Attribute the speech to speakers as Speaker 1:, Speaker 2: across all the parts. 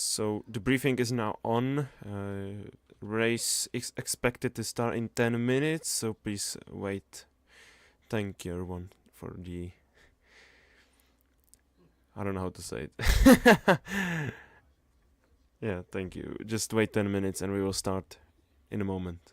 Speaker 1: So the briefing is now on. Race is expected to start in 10 minutes, so please wait. Thank you everyone for the... I don't know how to say it. Yeah, thank you. Just wait 10 minutes and we will start in a moment.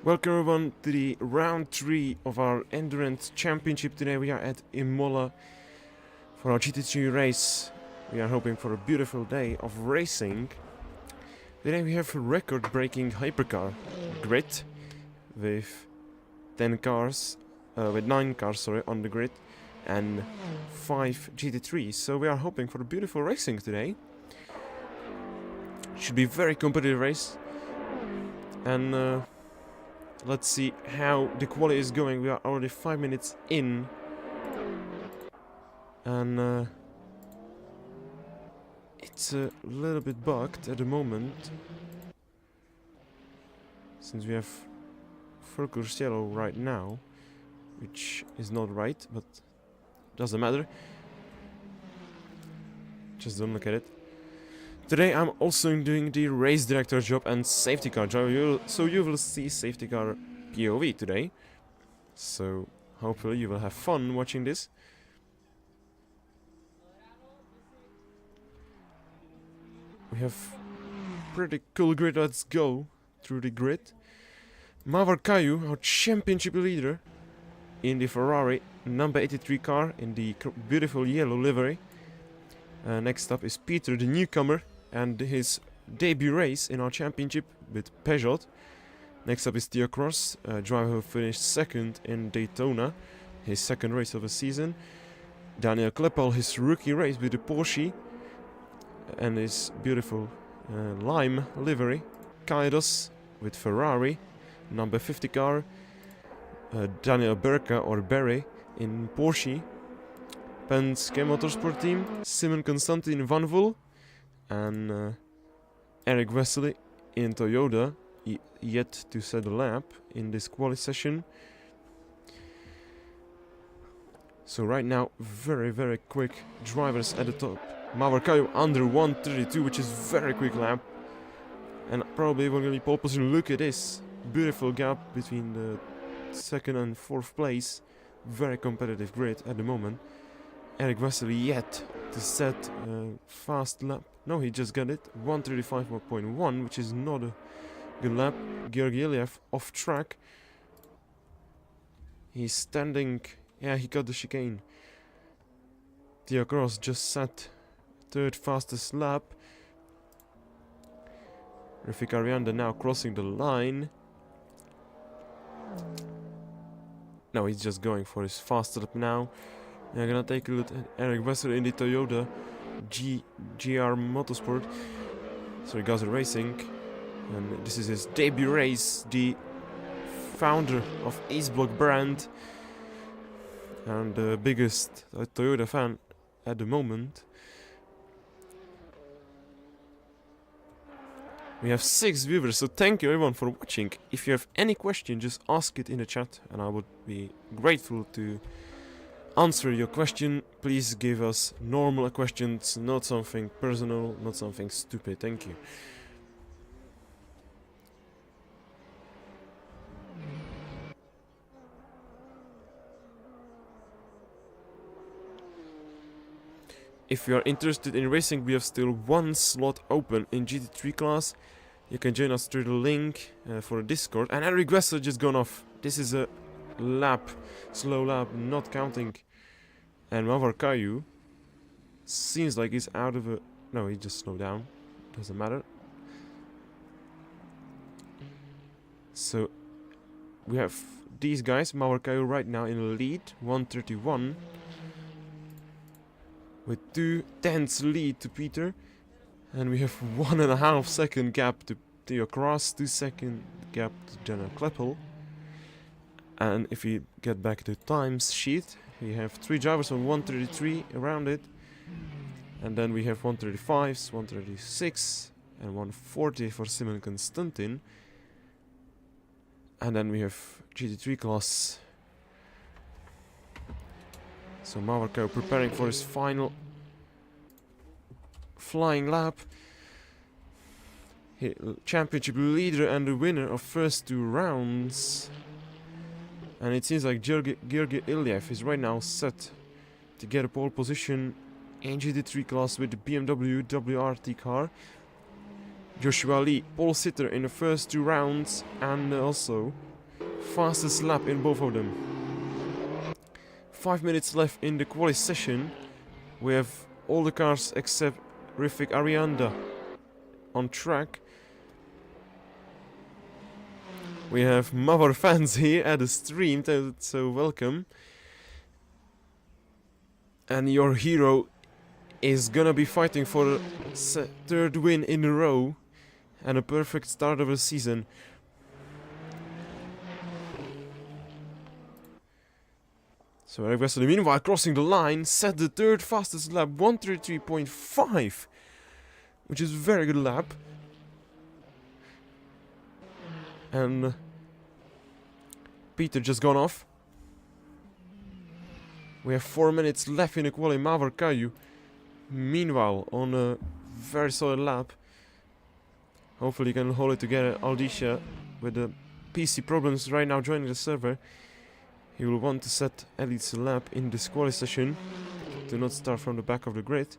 Speaker 1: Welcome everyone to the round 3 of our Endurance Championship. Today we are at Imola for our GT3 race. We are hoping for a beautiful day of racing. Today we have a record-breaking hypercar grid with 9 cars on the grid and 5 GT3s. So we are hoping for a beautiful racing today. Should be a very competitive race. And let's see how the quali is going. We are already 5 minutes in. And it's a little bit bugged at the moment. Since we have focus yellow right now. Which is not right, but doesn't matter. Just don't look at it. Today I'm also doing the race director job and safety car job, so you will see safety car POV today. So hopefully you will have fun watching this. We have pretty cool grid. Let's go through the grid. Mawar Kayu, our championship leader, in the Ferrari number 83 car in the beautiful yellow livery. Next up is Peter, the newcomer, and his debut race in our championship with Peugeot. Next up is Theo Cross, a driver who finished second in Daytona, his second race of the season. Daniel Kleppel, his rookie race with the Porsche and his beautiful lime livery. Kairos with Ferrari, number 50 car. Daniel Berka or Berry in Porsche. Penske Motorsport team, Simon Constantin Van Vool, and Eric Wesley in Toyota, yet to set a lap in this quali session. So right now, very quick drivers at the top. Mawar Kayu under 1:32, which is very quick lap. And probably will be pole position. Look at this beautiful gap between the second and fourth place. Very competitive grid at the moment. Eric Wesley yet to set a fast lap. No, he just got it. 1:35.1, which is not a good lap. Georgi Ilyev off track. He's standing. Yeah, he got the chicane. Theo Cross just set third fastest lap. Rafik Arianda now crossing the line. No, he's just going for his fast lap now. Yeah, I'm gonna take a look at Eric Wessler in the Toyota GR Motorsport. Sorry, Gaza Racing. And this is his debut race, the founder of Ace Block brand and the biggest Toyota fan at the moment. We have 6 viewers, so thank you everyone for watching. If you have any question, just ask it in the chat and I would be grateful to answer your question. Please give us normal questions, not something personal, not something stupid. Thank you. If you are interested in racing, we have still 1 slot open in GT3 class. You can join us through the link for a Discord. And Eric Wessler just gone off. This is a lap, slow lap, not counting. And Mawar Kayu seems like he's out of a... No, he just slowed down. Doesn't matter. So we have these guys, Mawar Kayu right now in the lead, 131. With 2/10 lead to Peter. And we have 1.5 second gap to Theo Cross, 2 second gap to Jenna Kleppel. And if we get back to times sheet, we have 3 drivers on 133 around it. And then we have 135s, 136 and 140 for Simon Constantin. And then we have GT3 class. So Mawar Kayu preparing for his final flying lap. Championship leader and the winner of first 2 rounds. And it seems like Georgi Ilyev is right now set to get a pole position in GT3 class with the BMW WRT car. Joshua Lee, pole sitter in the first 2 rounds and also fastest lap in both of them. 5 minutes left in the quali session. We have all the cars except Rifik Arianda on track. We have Mawar fans here at the stream, so welcome. And your hero is gonna be fighting for a 3rd win in a row and a perfect start of the season. So Eric Wessler, meanwhile, crossing the line, set the 3rd fastest lap, 133.5, which is a very good lap. And Peter just gone off. We have 4 minutes left in the quali. Mawar Kayu, meanwhile, on a very solid lap. Hopefully he can hold it together. Aldisha, with the PC problems right now joining the server. He will want to set at least a lap in this quali session to not start from the back of the grid.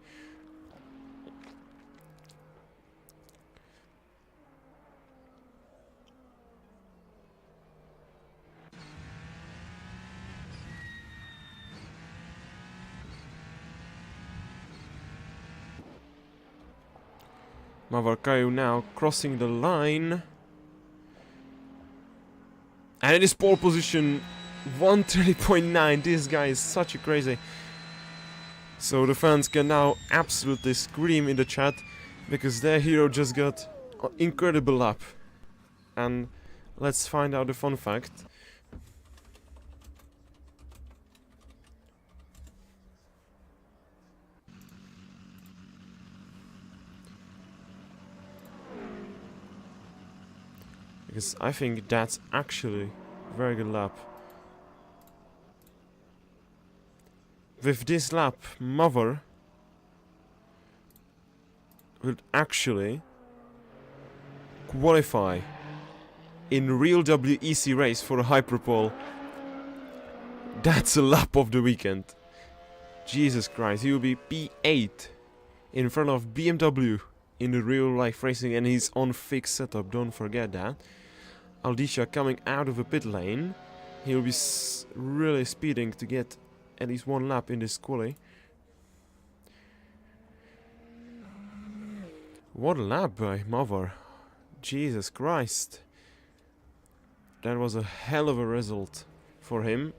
Speaker 1: Mawar Kayu now crossing the line. And it is pole position. 130.9, this guy is such a crazy. So the fans can now absolutely scream in the chat because their hero just got an incredible lap. And let's find out the fun fact. Because I think that's actually a very good lap. With this lap, Mawar will actually qualify in real WEC race for a Hyperpole. That's a lap of the weekend. Jesus Christ, he will be P8 in front of BMW in the real life racing, and he's on fixed setup, don't forget that. Aldisha coming out of a pit lane. He'll be really speeding to get at least 1 lap in this quali. What a lap by Mawar. Jesus Christ. That was a hell of a result for him.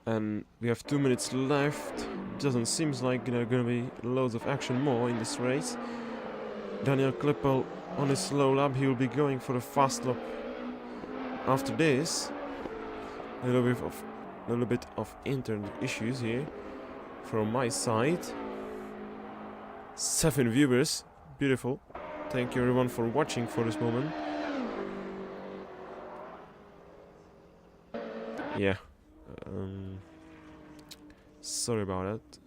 Speaker 1: And we have 2 minutes left. Doesn't seem like there are gonna be loads of action more in this race. Daniel Klippel on his slow lap, he will be going for a fast lap after this. A little bit of internet issues here from my side. 7 viewers, beautiful. Thank you everyone for watching for this moment. Yeah. Sorry about that.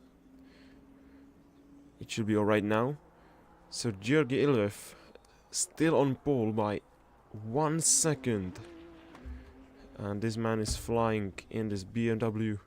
Speaker 1: It should be alright now. So Georgi Ilvev still on pole by 1 second. And this man is flying in this BMW.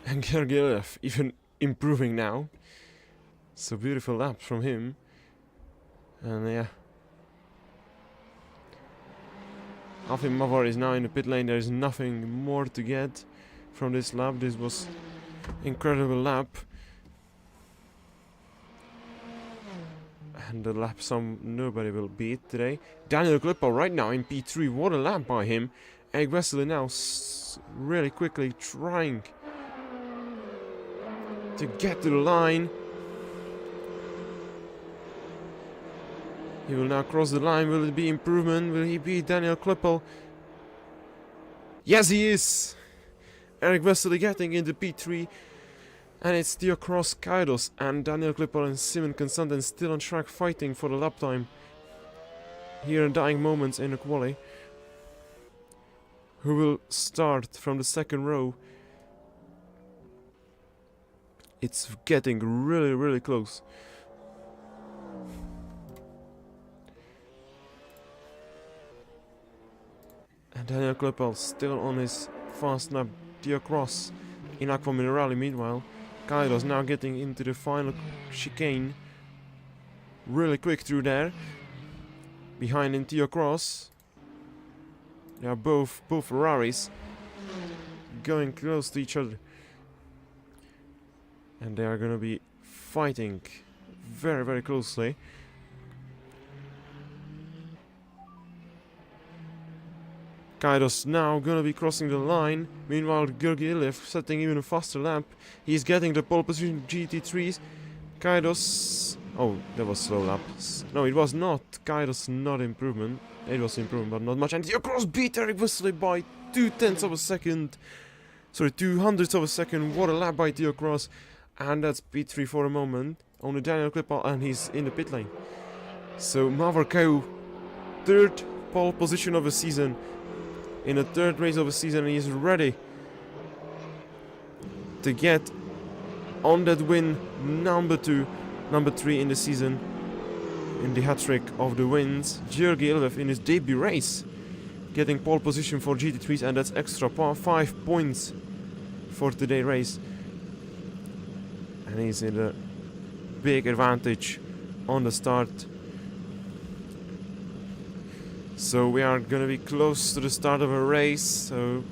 Speaker 1: And Gergiev even improving now. So beautiful lap from him. And yeah. I think Mawar is now in the pit lane. There is nothing more to get from this lap. This was incredible lap. And the lap nobody will beat today. Daniel Klippel right now in P3. What a lap by him. Eric Wesley now really quickly trying to get to the line. He will now cross the line. Will it be improvement? Will he beat Daniel Klippel? Yes, he is! Eric Wesley getting into P3. And it's Theocross Kaidos and Daniel Klippel and Simon Constantin still on track fighting for the lap time. Here in dying moments in the quali. Who will start from the second row. It's getting really close. And Daniel Klippel still on his fast lap. Theocross in Aqua Minerale meanwhile. Kairos now getting into the final chicane. Really quick through there. Behind in Theocross. They are both Ferraris going close to each other. And they are gonna be fighting very closely. Kairos now gonna be crossing the line. Meanwhile, Georgi Ilvev setting even a faster lap. He's getting the pole position GT3s. Kairos... Oh, that was slow lap. No, it was not. Kairos not improvement. It was improvement, but not much. And Theocross beat Eric Wesley by 0.2 of a second. Sorry, 0.02 of a second. What a lap by Theocross. And that's P3 for a moment. Only Daniel Klippel and he's in the pit lane. So Mawar Kayu, 3rd pole position of the season. In the 3rd race of the season, he is ready to get on that win number 3 in the season. In the hat-trick of the wins. Georgi Ilvev in his debut race. Getting pole position for GT3s and that's extra 5 points for today's race. And he's in a big advantage on the start. So we are gonna be close to the start of a race, so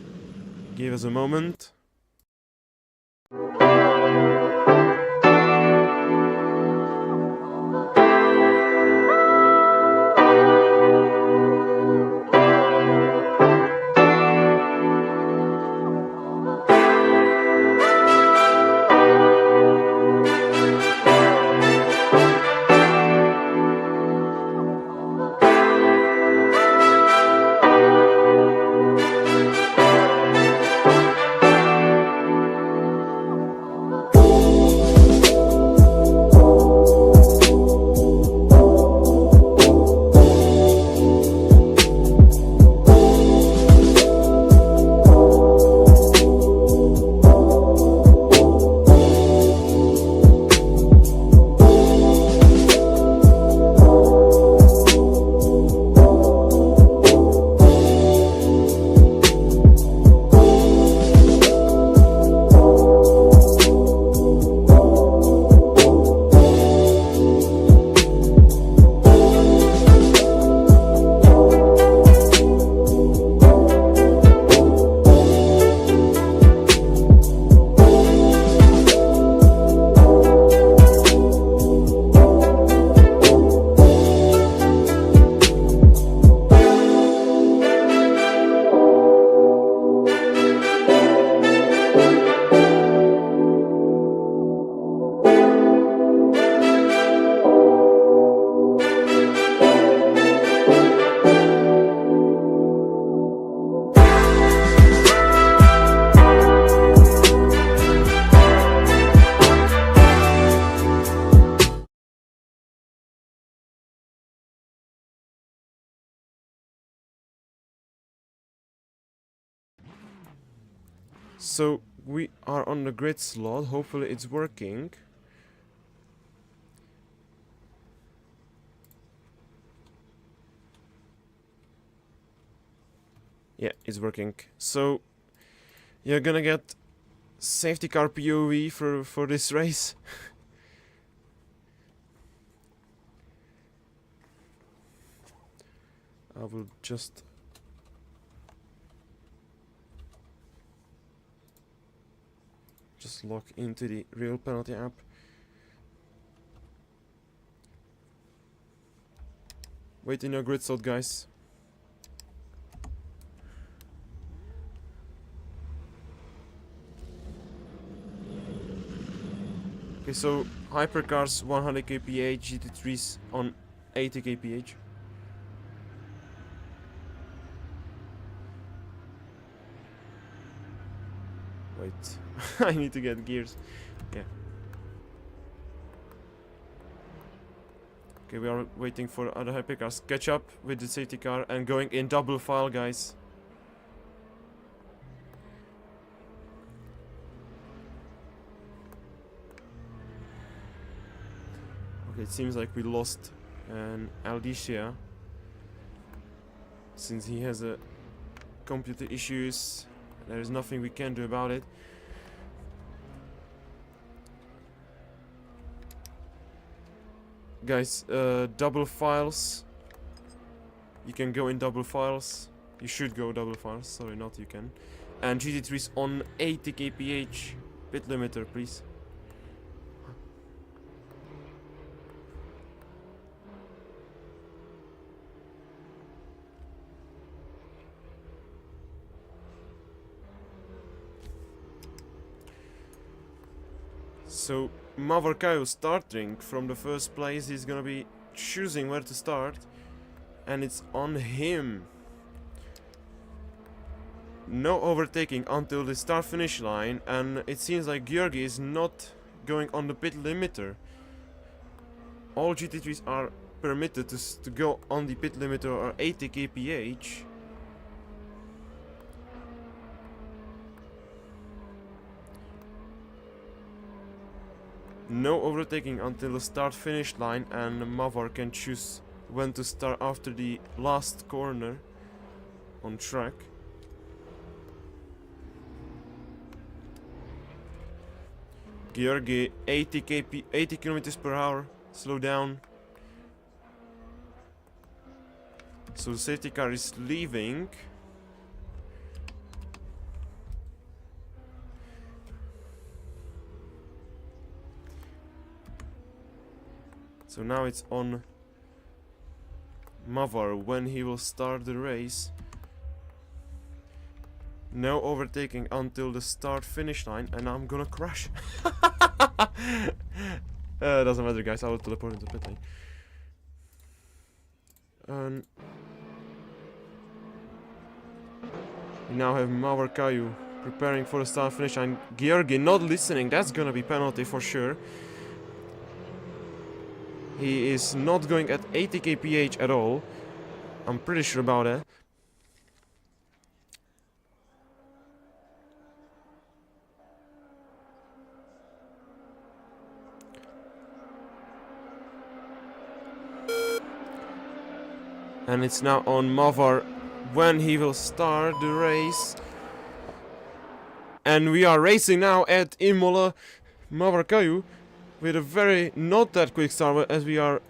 Speaker 1: give us a moment. So we are on the grid slot. Hopefully it's working. Yeah, it's working. So you're gonna get safety car POV for this race. I will just log into the real penalty app. Wait in your grid slot, guys. Okay, so hypercars 100 kph, GT3s on 80 kph. Wait, I need to get gears. Yeah. Okay, we are waiting for other hypercars. Catch up with the safety car and going in double file, guys. Okay, it seems like we lost an Aldicia since he has a computer issues. There is nothing we can do about it. Guys, double files. You can go in double files. You should go double files. Sorry, not you can. And GT3's on 80 kph. Pit limiter, please. So Mawar Kayu starting from the first place. He's gonna be choosing where to start, and it's on him. No overtaking until the start finish line, and it seems like Georgi is not going on the pit limiter. All GT3s are permitted to go on the pit limiter or 80 kph. No overtaking until the start finish line, and Mawar can choose when to start after the last corner on track. Georgi 80 km per hour, slow down. So the safety car is leaving. So now it's on Mawar when he will start the race. No overtaking until the start finish line, and I'm gonna crash. Doesn't matter, guys, I will teleport into the pit lane. And we now have Mawar Kayu preparing for the start finish line. Georgi not listening, that's gonna be penalty for sure. He is not going at 80 kph at all. I'm pretty sure about that. And it's now on Mawar when he will start the race. And we are racing now at Imola. Mawar Kayu with a very not that quick start as we are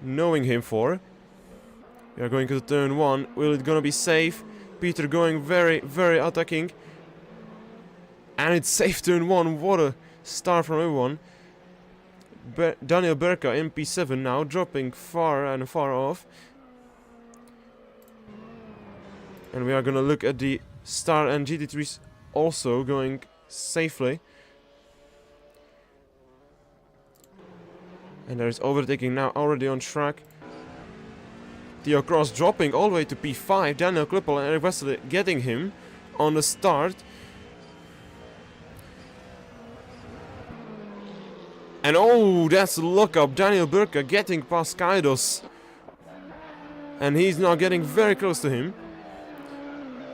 Speaker 1: knowing him for. We are going to turn 1. Will it gonna be safe? Peter going very, very attacking. And it's safe turn 1. What a start from everyone. Daniel Berka in P7 now, dropping far and far off. And we are gonna look at the Star and GT3s also going safely. And there is overtaking now already on track. Theo Cross dropping all the way to P5. Daniel Kluppel and Eric Wesley getting him on the start. And oh, that's a lock-up. Daniel Burka getting past Kaidos. And he's now getting very close to him.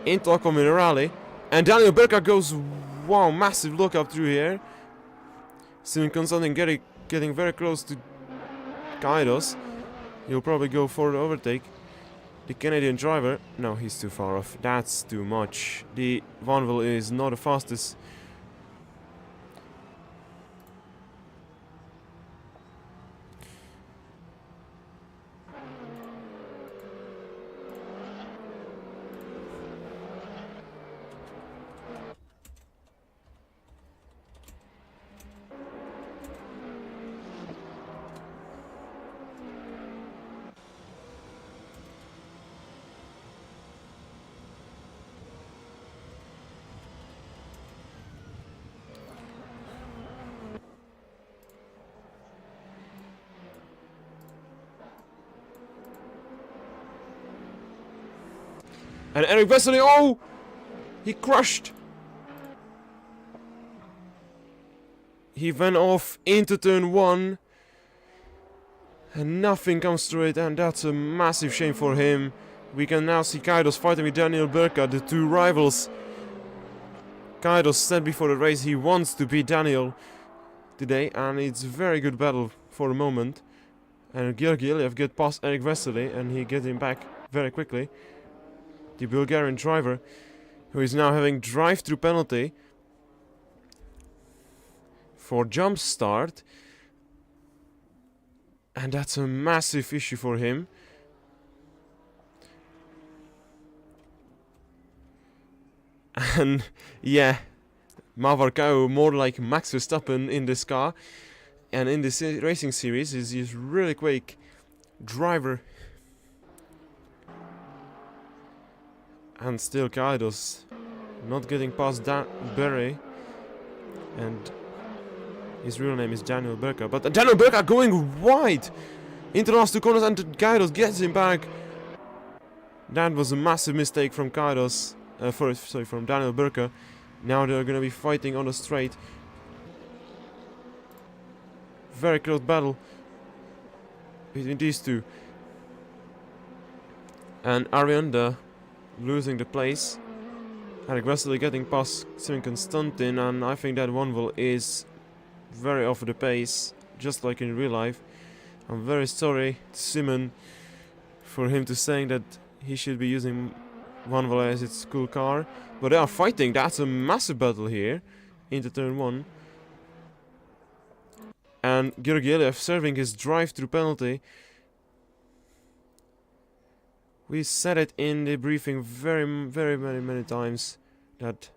Speaker 1: Into Aqua Minerale. And Daniel Berka goes, wow, massive look up through here. Simon Constantin getting very close to Kairos. He'll probably go for the overtake. The Canadian driver, no, he's too far off. That's too much. The Vanwell is not the fastest. And Eric Vesely, oh! He crushed! He went off into turn 1. And nothing comes through it, and that's a massive shame for him. We can now see Kairos fighting with Daniel Berka, the two rivals. Kairos said before the race he wants to beat Daniel today, and it's a very good battle for the moment. And Georgi Ilyev gets past Eric Vesely, and he gets him back very quickly. The Bulgarian driver, who is now having drive-through penalty for jump start, and that's a massive issue for him. And yeah, Mawar Kayu, more like Max Verstappen in this car, and in this racing series is a really quick driver. And still Kairos not getting past Barry, and his real name is Daniel Berka. But Daniel Berka going wide into the last two corners, and Kairos gets him back. That was a massive mistake from Kairos, from Daniel Berka. Now they're gonna be fighting on the straight. Very close battle between these two. And Arianda losing the place. Eric Vesely getting past Simon Constantin, and I think that Vanwell is very off the pace, just like in real life. I'm very sorry to Simon for him to saying that he should be using Vanwell as its cool car, but they are fighting. That's a massive battle here into turn 1. And Georgi Ilyev serving his drive-through penalty. We said it in the briefing very many times that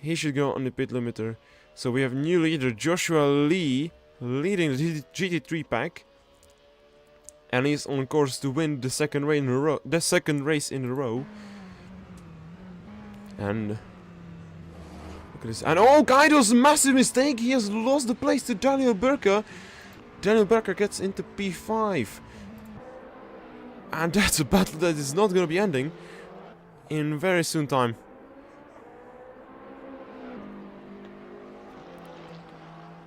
Speaker 1: he should go on the pit limiter. So we have new leader Joshua Lee leading the GT3 pack, and he's on course to win the second race in a row. And look at this. And oh, Kairos, massive mistake. He has lost the place to Daniel Berka. Daniel Berka gets into P5. And that's a battle that is not going to be ending in very soon time.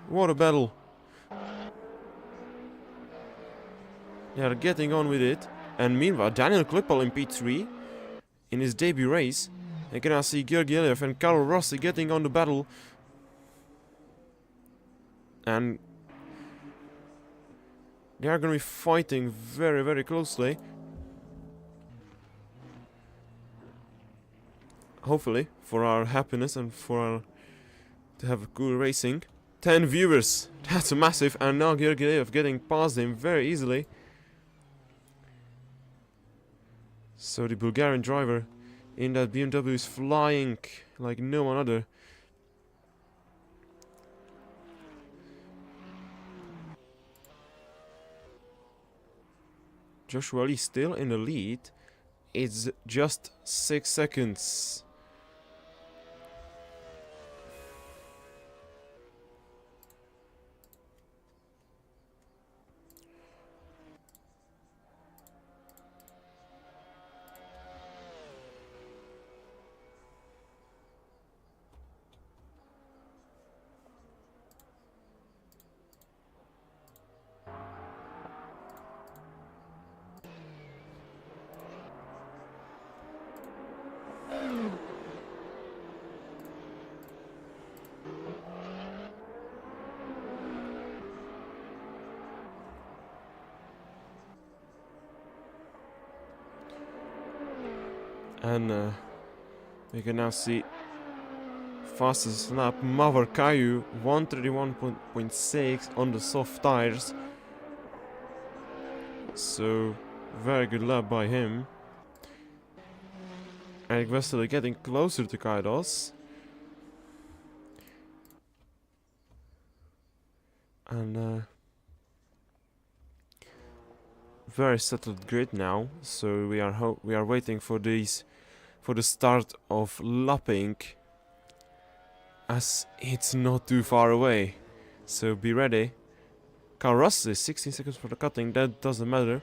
Speaker 1: What a battle. They are getting on with it. And meanwhile, Daniel Klippel in P3 in his debut race. And can now see Georgi Ilyev and Carlo Rossi getting on the battle. And they are going to be fighting very closely. Hopefully, for our happiness and for our to have a cool racing. 10 viewers, that's a massive, and now Georgi Ilyev getting past him very easily. So the Bulgarian driver in that BMW is flying like no one other. Joshua Lee still in the lead. It's just 6 seconds. And we can now see fastest lap, Mawar Kayu, 131.6 on the soft tires. So, very good lap by him. Eric Wessel getting closer to Kairos. And very settled grid now. So we are waiting for the start of lapping, as it's not too far away. So be ready. Carl Russ is 16 seconds for the cutting. That doesn't matter.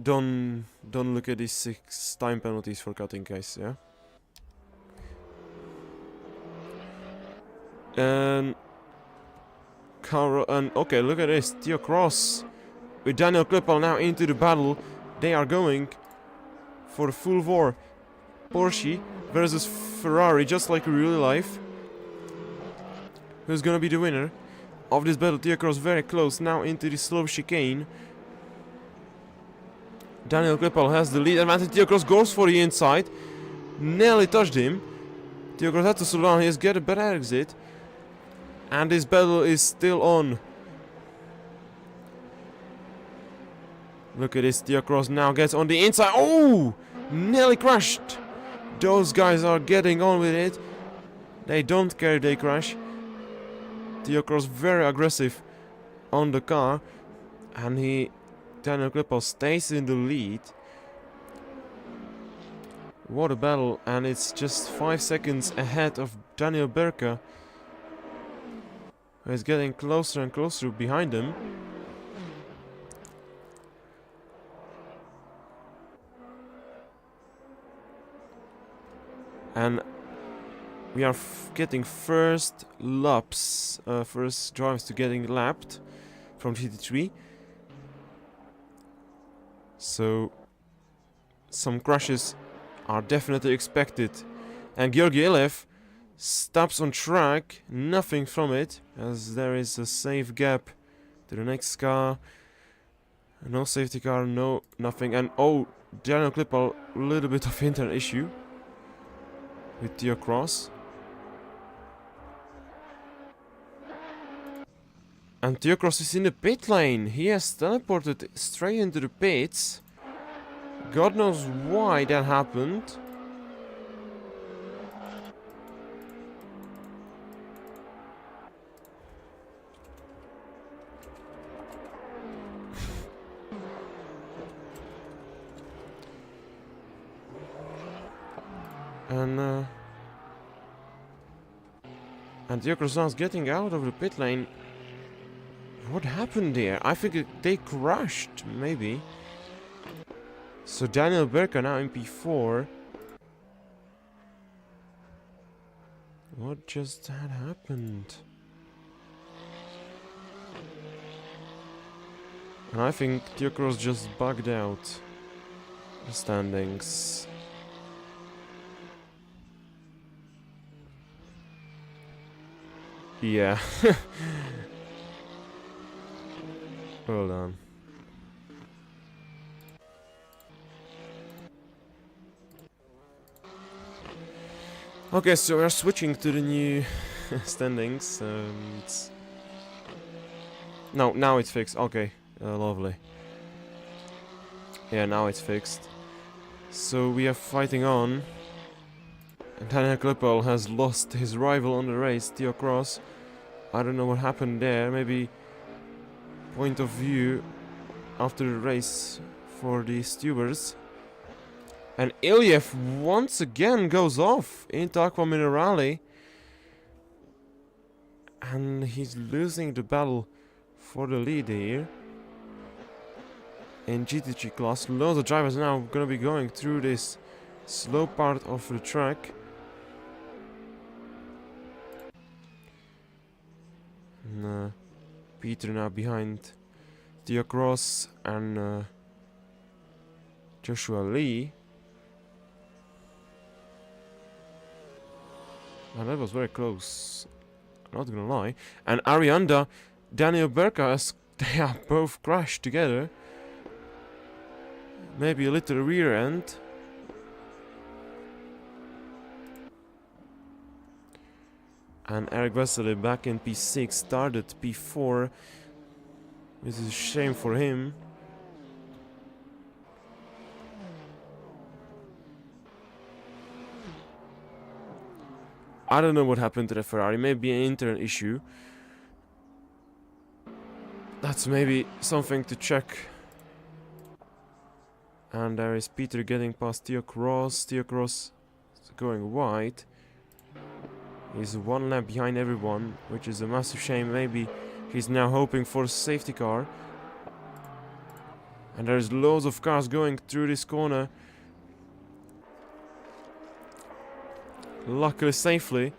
Speaker 1: Don't look at these 6 time penalties for cutting, guys. Yeah. And okay, look at this. Theo Cross with Daniel Klippel now into the battle. They are going for the full war. Porsche versus Ferrari, just like in real life. Who's gonna be the winner of this battle? Theo Cross very close now into the slow chicane. Daniel Klippel has the lead advantage. Theo Cross goes for the inside. Nearly touched him. Theo Cross had to slow down. He has got a better exit. And this battle is still on. Look at this. Theo Cross now gets on the inside. Oh! Nearly crashed. Those guys are getting on with it. They don't care if they crash. Theo Cross very aggressive on the car. And Daniel Klippel stays in the lead. What a battle. And it's just 5 seconds ahead of Daniel Berka, who is getting closer and closer behind him. And we are getting first laps, first drivers to getting lapped from GT3. So some crashes are definitely expected. And Georgi Ilev stops on track, nothing from it, as there is a safe gap to the next car. No safety car, no nothing. And oh, Daniel Klippel, a little bit of internal issue with Theo Cross. And Theo Cross is in the pit lane. He has teleported straight into the pits. God knows why that happened. And Theo Cross is getting out of the pit lane. What happened there? I think they crashed, maybe. So Daniel Berka now in P4. What just had happened? And I think Theo Cross just bugged out the standings. Yeah. Hold on. Okay, so we're switching to the new standings. No, now it's fixed. Okay, lovely. Yeah, now it's fixed. So we are fighting on. And Daniel Klippel has lost his rival on the race, Theo Cross. I don't know what happened there. Maybe point of view after the race for the stewards. And Ilyev once again goes off into Aqua Minerale. And he's losing the battle for the lead here. In GT3 class, loads of drivers now gonna be going through this slow part of the track. And, Peter now behind Theo Cross and Joshua Lee. And that was very close, not gonna lie. And Arianda, Daniel Berka, they are both crashed together. maybe a little rear end. And Eric Vesely back in P6, started P4. This is a shame for him. I don't know what happened to the Ferrari, maybe an internal issue. That's maybe something to check. And there is Peter getting past Theo Cross. Theo Cross is going wide. He's one lap behind everyone, which is a massive shame. Maybe he's now hoping for a safety car. And there's loads of cars going through this corner. Luckily safely.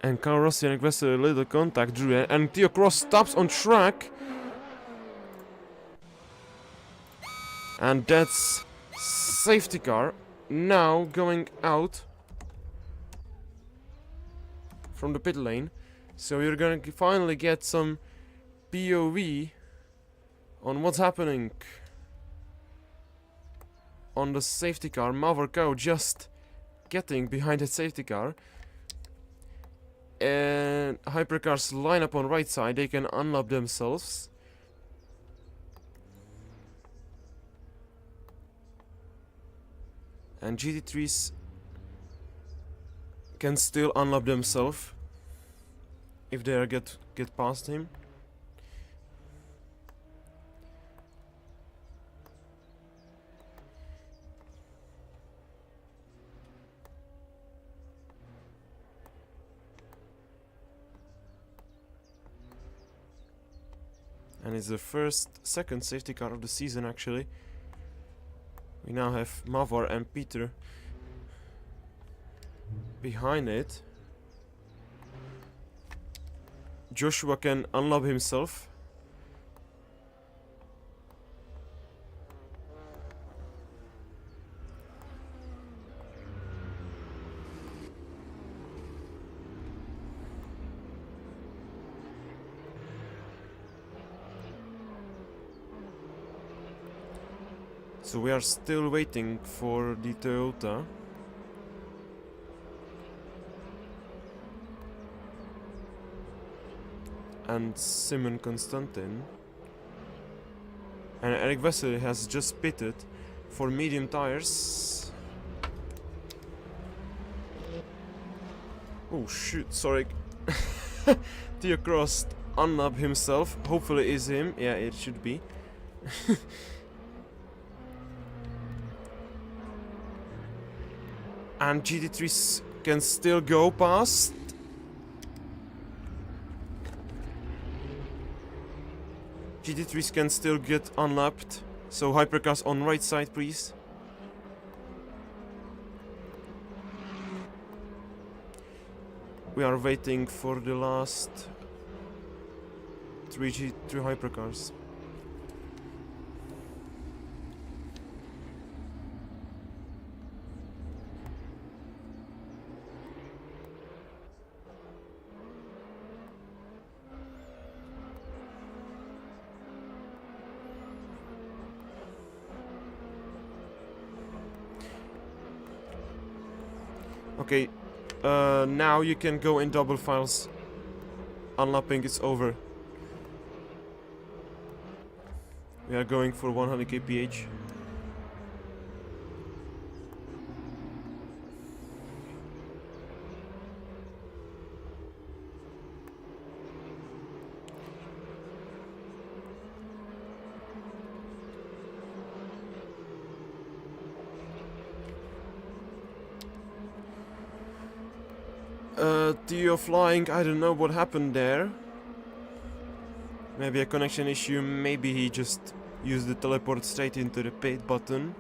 Speaker 1: And Carl Rossi and Vesely a little contact drew it. And Theo Cross stops on track. And that's safety car now going out from the pit lane. So you're gonna finally get some POV on what's happening on the safety car. Mawar Kayu just getting behind the safety car. And hypercars line up on right side. They can unlock themselves. And GT3s can still unlock themselves if they get past him. And it's the second safety car of the season actually. We now have Mawar and Peter behind it. Joshua can unlock himself. So we are still waiting for the Toyota. And Simon Constantin. And Eric Vesely has just pitted for medium tires. Oh shoot, sorry. Theo Cross unlocked himself. Hopefully is him. Yeah, it should be. And GT3s can still go past. GT3s can still get unlapped. So hypercars on right side, please. We are waiting for the last three hypercars. Okay, now you can go in double files. Unlapping is over. We are going for 100 kph. Theo flying, I don't know what happened there. Maybe a connection issue, maybe he just used the teleport straight into the pit button.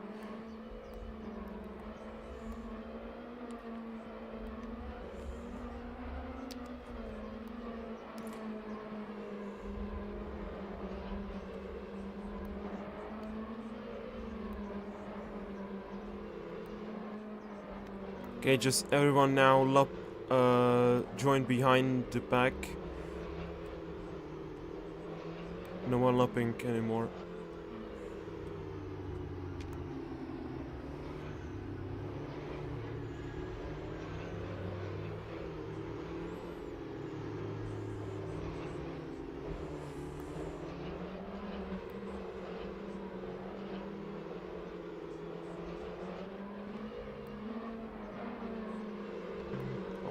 Speaker 1: Okay, just everyone now join behind the pack. No one lapping anymore.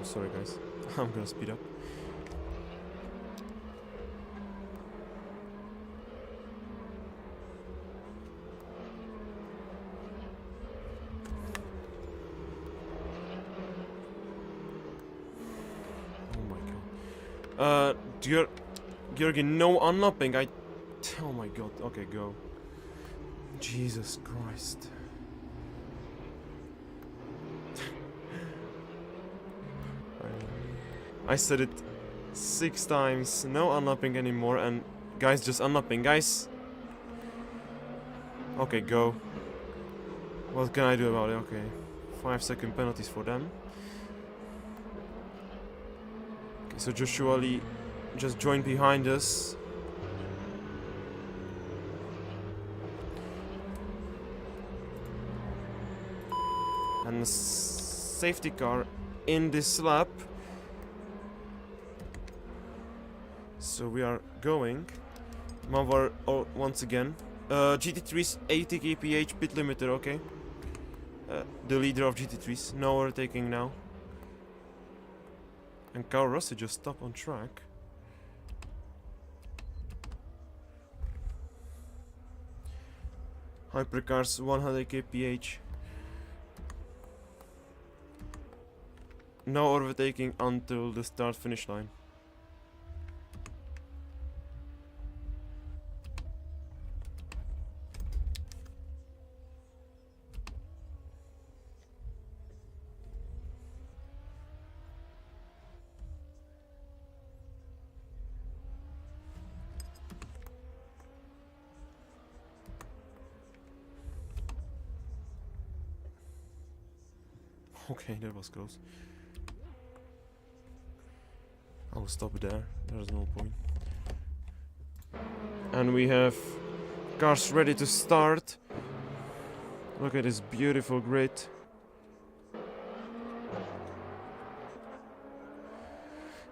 Speaker 1: sorry guys. I'm gonna speed up. Oh my god. Georgi, no unlapping. Oh my god. Okay, go. Jesus Christ. I said it 6 times. No unlapping anymore, and guys, just unlapping, guys. Okay, go. What can I do about it? Okay. 5-second penalties for them. Okay, so Joshua Lee just joined behind us. And a safety car in this lap. So we are going. Mawar once again. GT3's 80 kph pit limiter, okay. The leader of GT3's. No overtaking now. And Corsa just stopped on track. Hypercars 100 kph. No overtaking until the start finish line. Okay, that was close. I will stop there. There's no point. And we have cars ready to start. Look at this beautiful grid.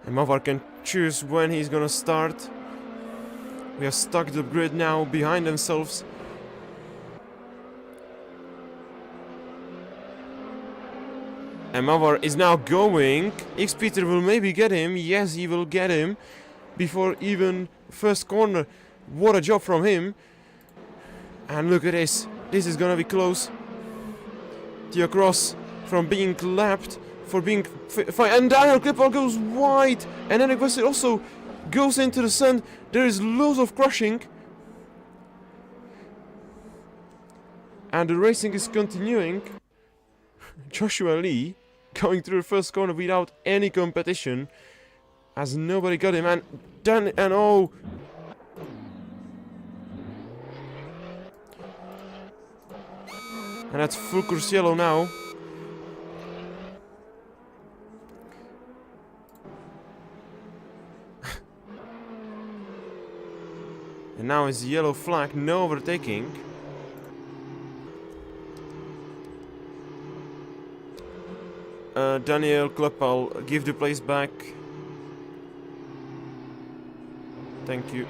Speaker 1: And Mawar can choose when he's gonna start. We have stuck the grid now behind themselves. And Mawar is now going. X-Peter will maybe get him. Yes, he will get him. Before even first corner. What a job from him. And look at this. This is gonna be close. Theo Cross from being lapped for being fine. And Daniel Klippel goes wide. And then it also goes into the sun. There is loads of crushing. And the racing is continuing. Joshua Lee going through the first corner without any competition, as nobody got him, and oh, and that's full course yellow now. And now it's yellow flag, no overtaking. Daniel Klippel, give the place back. Thank you.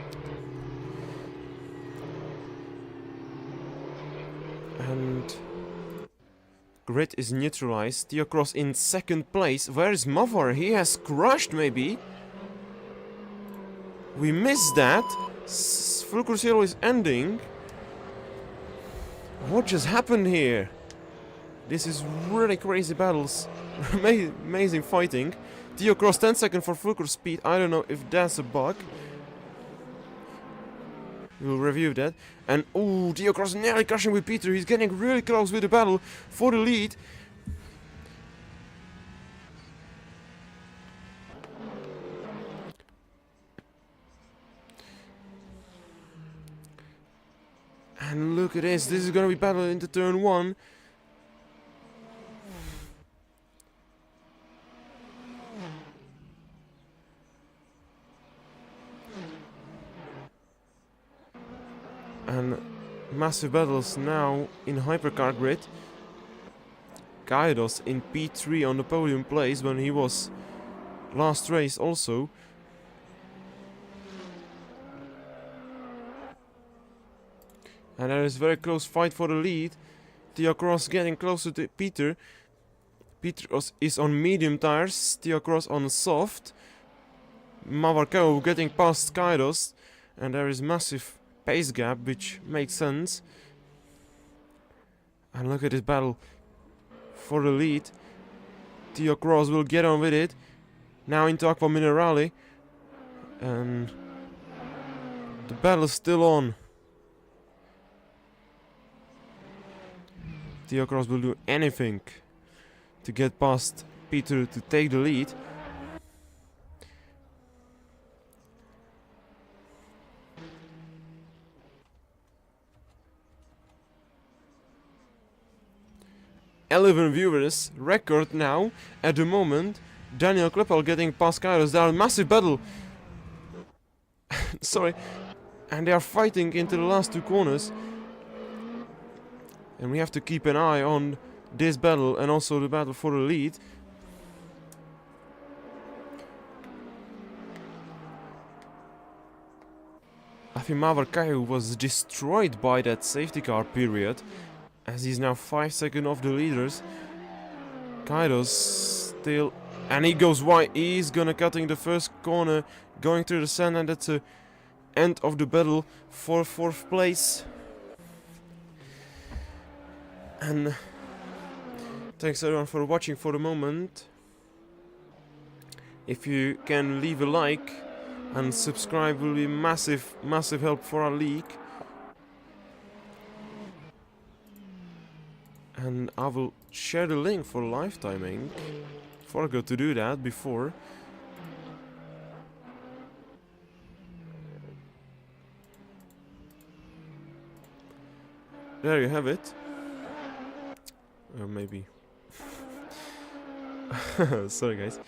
Speaker 1: And grid is neutralized. Theo Cross in second place. Where is Mawar? He has crashed, maybe. We missed that. Full course yellow is ending. What just happened here? This is really crazy battles. Amazing fighting. Theo Cross 10 seconds for full course speed. I don't know if that's a bug. We'll review that. And oh, Theo Cross nearly crashing with Peter. He's getting really close with the battle for the lead. And look at this. This is gonna be battle into turn 1. And massive battles now in hypercar grid. Kairos in P3 on the podium place when he was last race also. And there is very close fight for the lead. Theo Cross getting closer to Peter. Petros is on medium tires, Theo Cross on soft. Mawar Kayu getting past Kairos, and there is massive pace gap, which makes sense. And look at this battle for the lead. Theo Cross will get on with it. Now into Aqua Minerale. And the battle is still on. Theo Cross will do anything to get past Peter to take the lead. Eleven viewers, record now at the moment. Daniel Kleppel getting past Kairos. They are a massive battle. Sorry. And they are fighting into the last two corners. And we have to keep an eye on this battle and also the battle for the lead. I think Mawar Kayu was destroyed by that safety car period, as he's now 5 seconds off the leaders. Kairos still, and he goes wide. He's gonna cutting the first corner, going through the sand, and that's the end of the battle for 4th place. And thanks everyone for watching for the moment. If you can leave a like and subscribe, will be massive help for our league. And I will share the link for live timing. Forgot to do that before. There you have it. Or maybe. Sorry guys.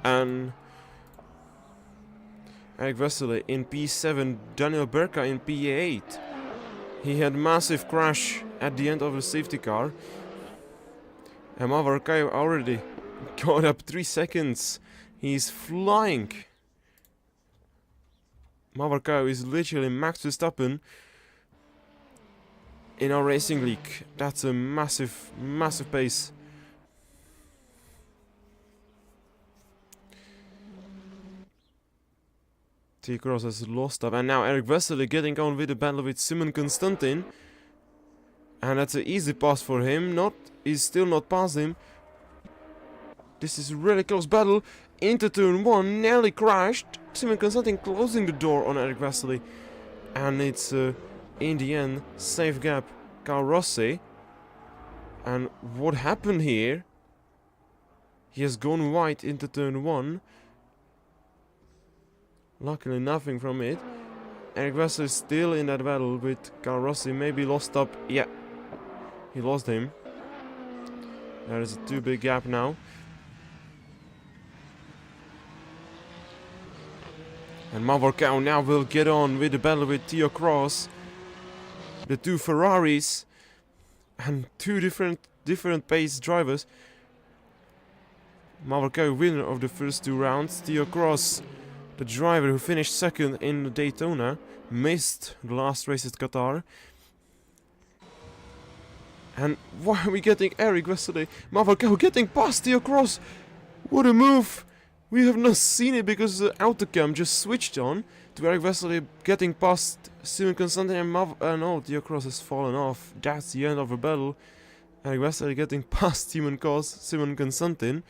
Speaker 1: And Eric Vesely in P7, Daniel Berka in P8. He had massive crash at the end of the safety car. And Mawar Kayu already got up 3 seconds. He's flying. Mawar Kayu is literally Max Verstappen in our racing league. That's a massive pace. T Cross has lost up, and now Eric Vesely getting on with the battle with Simon Constantin. And that's an easy pass for him. He's still not past him. This is a really close battle. Into turn 1, nearly crashed. Simon Constantin closing the door on Eric Vesely. And it's, in the end, safe gap. Carl Rossi. And what happened here? He has gone wide into turn 1. Luckily nothing from it. Eric Vesely is still in that battle with Carl Rossi. Maybe lost up. Yeah. He lost him. There is a too big gap now. And Mawar Kayu now will get on with the battle with Theo Cross. The two Ferraris. And two different pace drivers. Mawar Kayu winner of the first 2 rounds. Theo Cross, the driver who finished second in Daytona, missed the last race at Qatar. And why are we getting Eric Vesely? Mawar Kayu getting past Theo Cross. What a move! We have not seen it because the autocam just switched on to Eric Vesely getting past Simon Constantin and no, Theo Cross has fallen off. That's the end of the battle. Eric Vesely getting past Simon Constantin.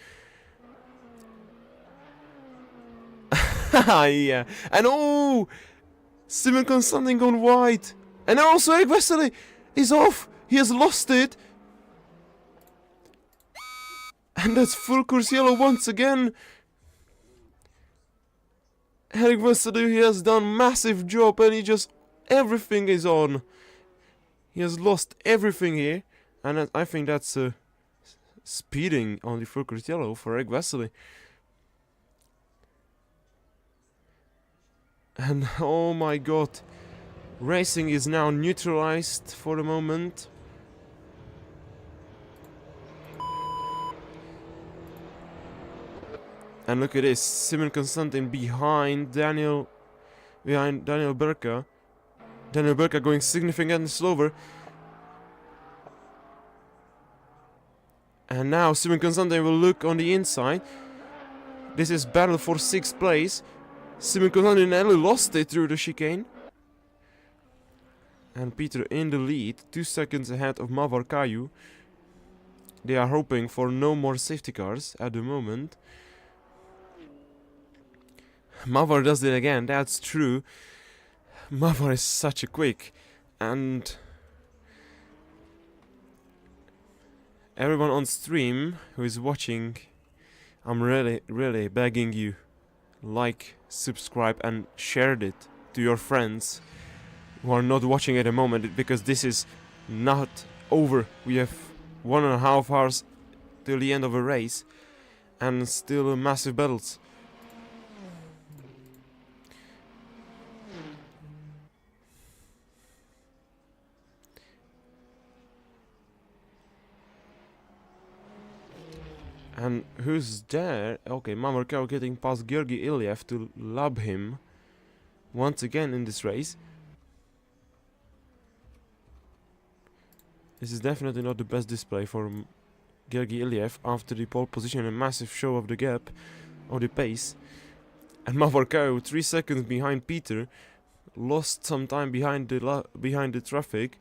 Speaker 1: Yeah, and oh, Simon Constantin gone wide, and also Eric Vesely is off. He has lost it, and that's full course yellow once again. Eric Vesely, he has done massive job, and everything is on. He has lost everything here, and I think that's speeding on the full course yellow for Eric Vesely. And oh my god, racing is now neutralized for the moment. And look at this, Simon Constantin behind Daniel Berka. Daniel Berka going significantly slower. And now Simon Constantin will look on the inside. This is battle for 6th place. Simon Constantin nearly lost it through the chicane. And Peter in the lead, 2 seconds ahead of Mawar Kayu. They are hoping for no more safety cars at the moment. Mawar does it again, that's true. Mawar is such a quick. And everyone on stream who is watching, I'm really begging you, like, subscribe and share it to your friends who are not watching at the moment, because this is not over. We have 1.5 hours till the end of a race and still massive battles. And who's there? Okay, Mawar Kayu getting past Georgi Ilyev to lab him once again in this race. This is definitely not the best display for Georgi Ilyev after the pole position, a massive show of the gap, of the pace. And Mawar Kayu 3 seconds behind Peter, lost some time behind the traffic.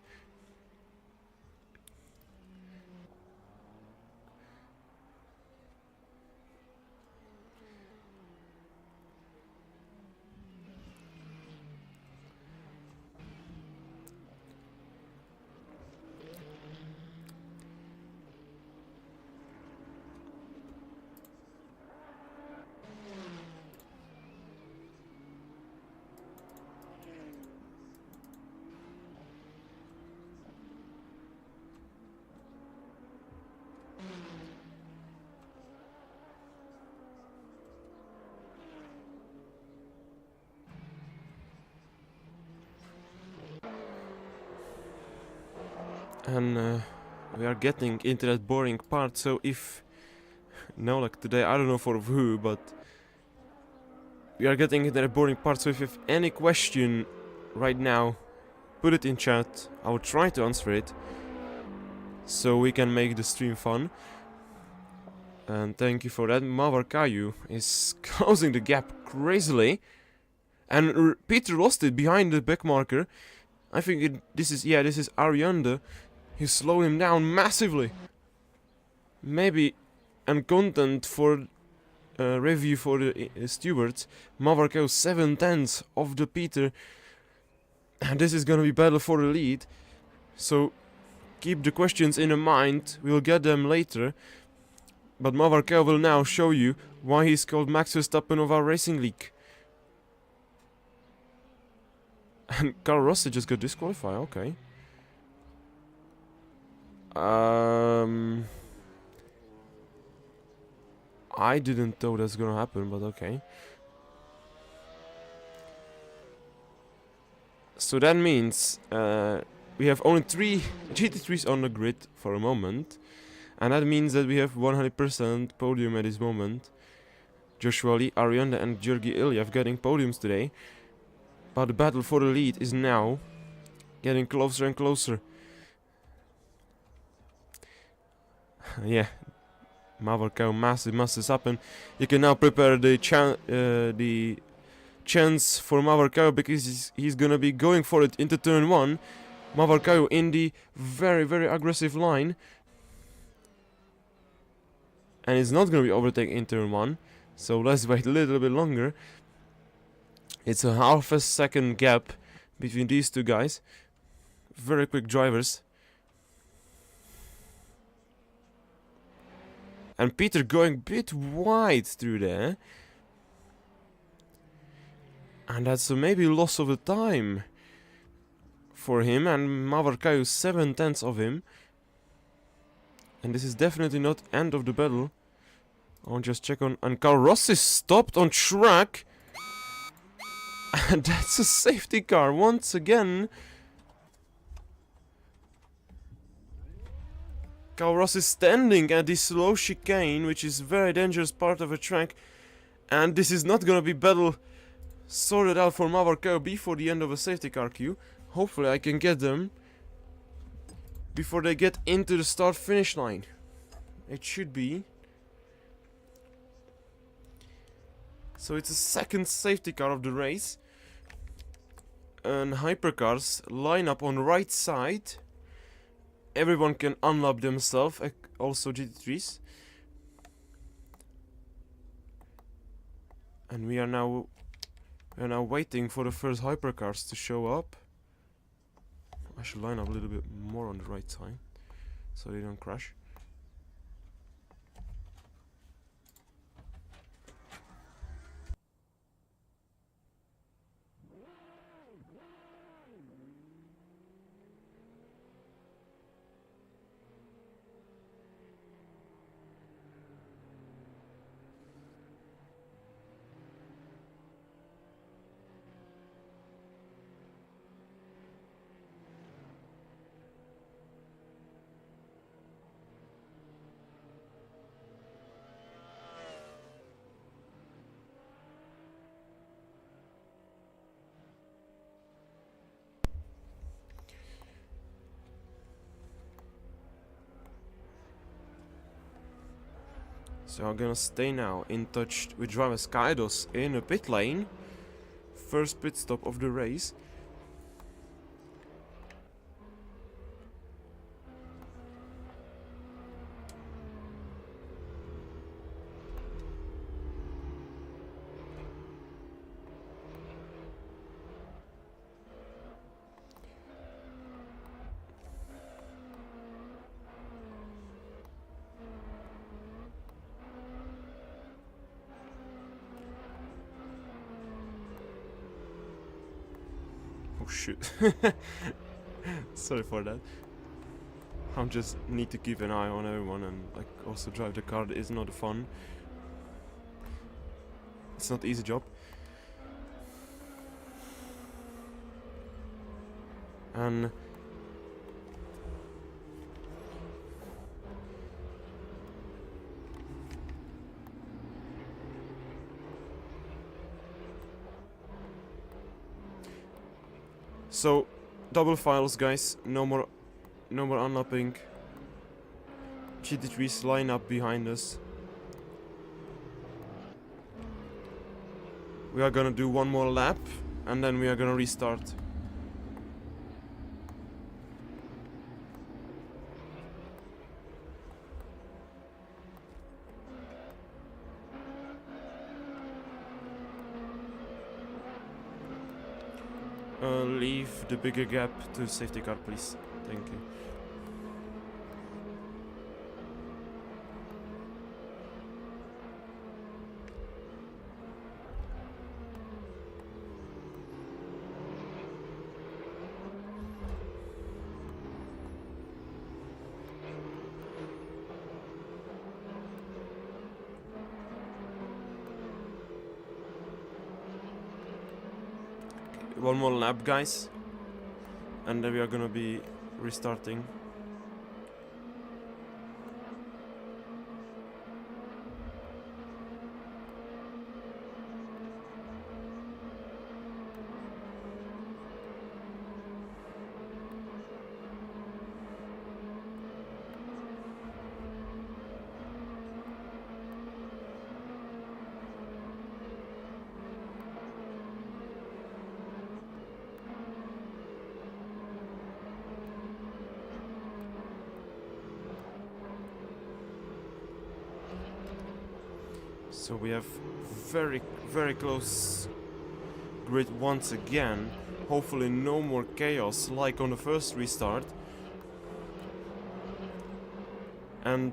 Speaker 1: And we are getting into that boring part, so if... No, like today, I don't know for who, but... We are getting into that boring part, so if you have any question right now, put it in chat. I will try to answer it, so we can make the stream fun. And thank you for that. Mawar Kayu is closing the gap crazily. And Peter lost it behind the back marker. I think this is Ariande. He slowed him down massively. Maybe, and content for review for the stewards. Mawar Kayu 7/10 of the Peter. And this is gonna be battle for the lead. So keep the questions in mind. We'll get them later. But Mawar Kayu will now show you why he's called Max Verstappen of our racing league. And Carl Rossi just got disqualified, okay. I didn't know that's gonna happen, but okay. So that means we have only 3 GT3s on the grid for a moment. And that means that we have 100% podium at this moment. Joshua Lee, Arianda and Georgi Ilyev getting podiums today. But the battle for the lead is now getting closer and closer. Yeah, Mawar Kayu massive up, and you can now prepare the chance for Mawar Kayu, because he's gonna be going for it into turn 1. Mawar Kayu in the very aggressive line. And it's not gonna be overtaken in turn 1. So let's wait a little bit longer. It's a half a second gap between these two guys. Very quick drivers. And Peter going a bit wide through there. And that's maybe loss of a time for him. And Mawar Kayu 7/10 of him. And this is definitely not end of the battle. I'll just check on... And Carl Rossi stopped on track. And that's a safety car once again. Carl Rossi standing at this slow chicane, which is very dangerous part of a track. And this is not gonna be battle sorted out for Mawar Kayu before the end of a safety car queue. Hopefully I can get them before they get into the start finish line. It should be. So it's the second safety car of the race. And hypercars line up on right side. Everyone can unlock themselves, also GT3s. And we are now waiting for the first hypercars to show up. I should line up a little bit more on the right side so they don't crash. So I'm gonna stay now in touch with driver Skydos in a pit lane. First pit stop of the race. Oh shit. Sorry for that. I just need to keep an eye on everyone and like also drive the car is not fun. It's not an easy job. And so double files, guys. No more unlapping. GT3s line up behind us. We are gonna do one more lap and then we are gonna restart. Leave the bigger gap to safety car, please. Thank you. One more lap, guys, and then we are gonna be restarting. So we have very close grid once again. Hopefully no more chaos like on the first restart. And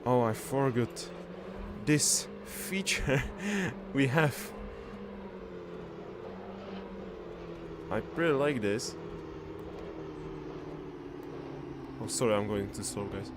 Speaker 1: oh, I forgot this feature we have. I pretty like this. Oh, sorry, I'm going too slow, guys.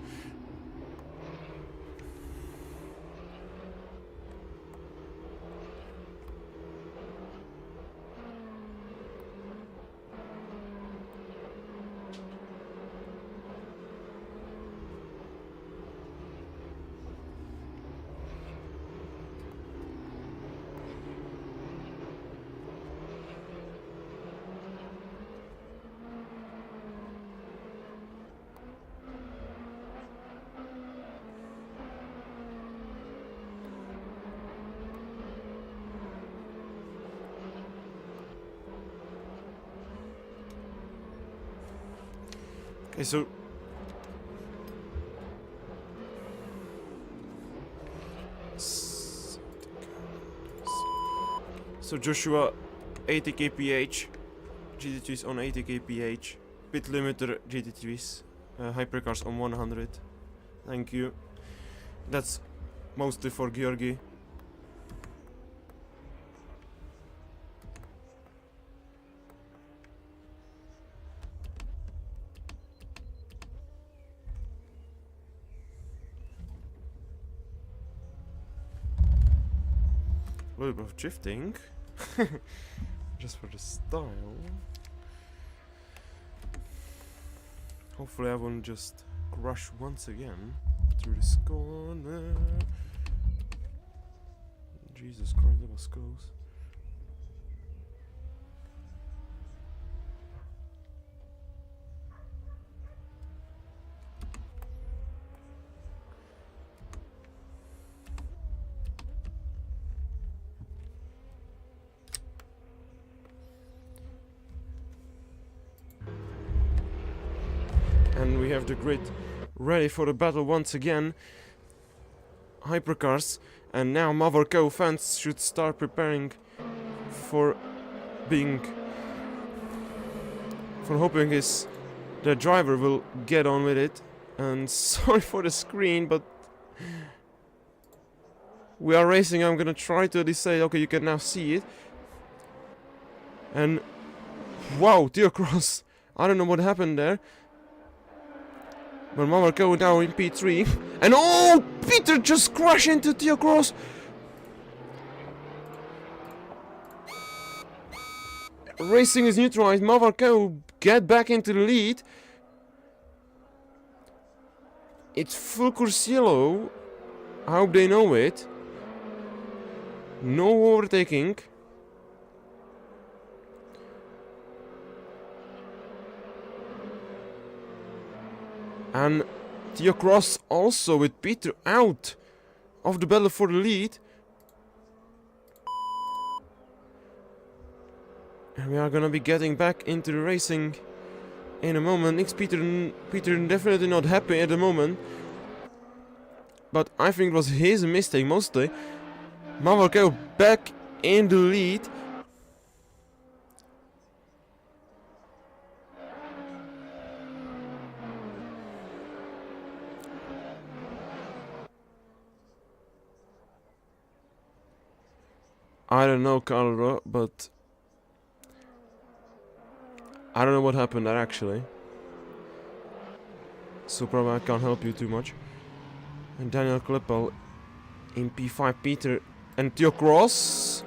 Speaker 1: Okay, so Joshua 80 kph, GT3s on 80 kph, pit limiter GT3s, hypercars on 100. Thank you. That's mostly for Georgi. A little bit of drifting. Just for the style. Hopefully I won't just crash once again through this corner. Jesus Christ, that was close. And we have the grid ready for the battle once again. Hypercars, and now Mawar Kayu fans should start preparing for hoping the driver will get on with it. And sorry for the screen, but we are racing. I'm gonna try to decide. Okay, you can now see it. And wow, dear cross, I don't know what happened there. But Mawar Kayu now in P3. And oh, Peter just crashed into Theo Cross. Racing is neutralized. Mawar Kayu get back into the lead. It's full course yellow. I hope they know it. No overtaking. And Theo Cross also with Peter out of the battle for the lead. And we are gonna be getting back into the racing in a moment. Peter definitely not happy at the moment. But I think it was his mistake mostly. Mawar Kayu back in the lead. I don't know, Carlo, but I don't know what happened there actually. So probably I can't help you too much. And Daniel Klippel in P5, Peter and Theo Cross.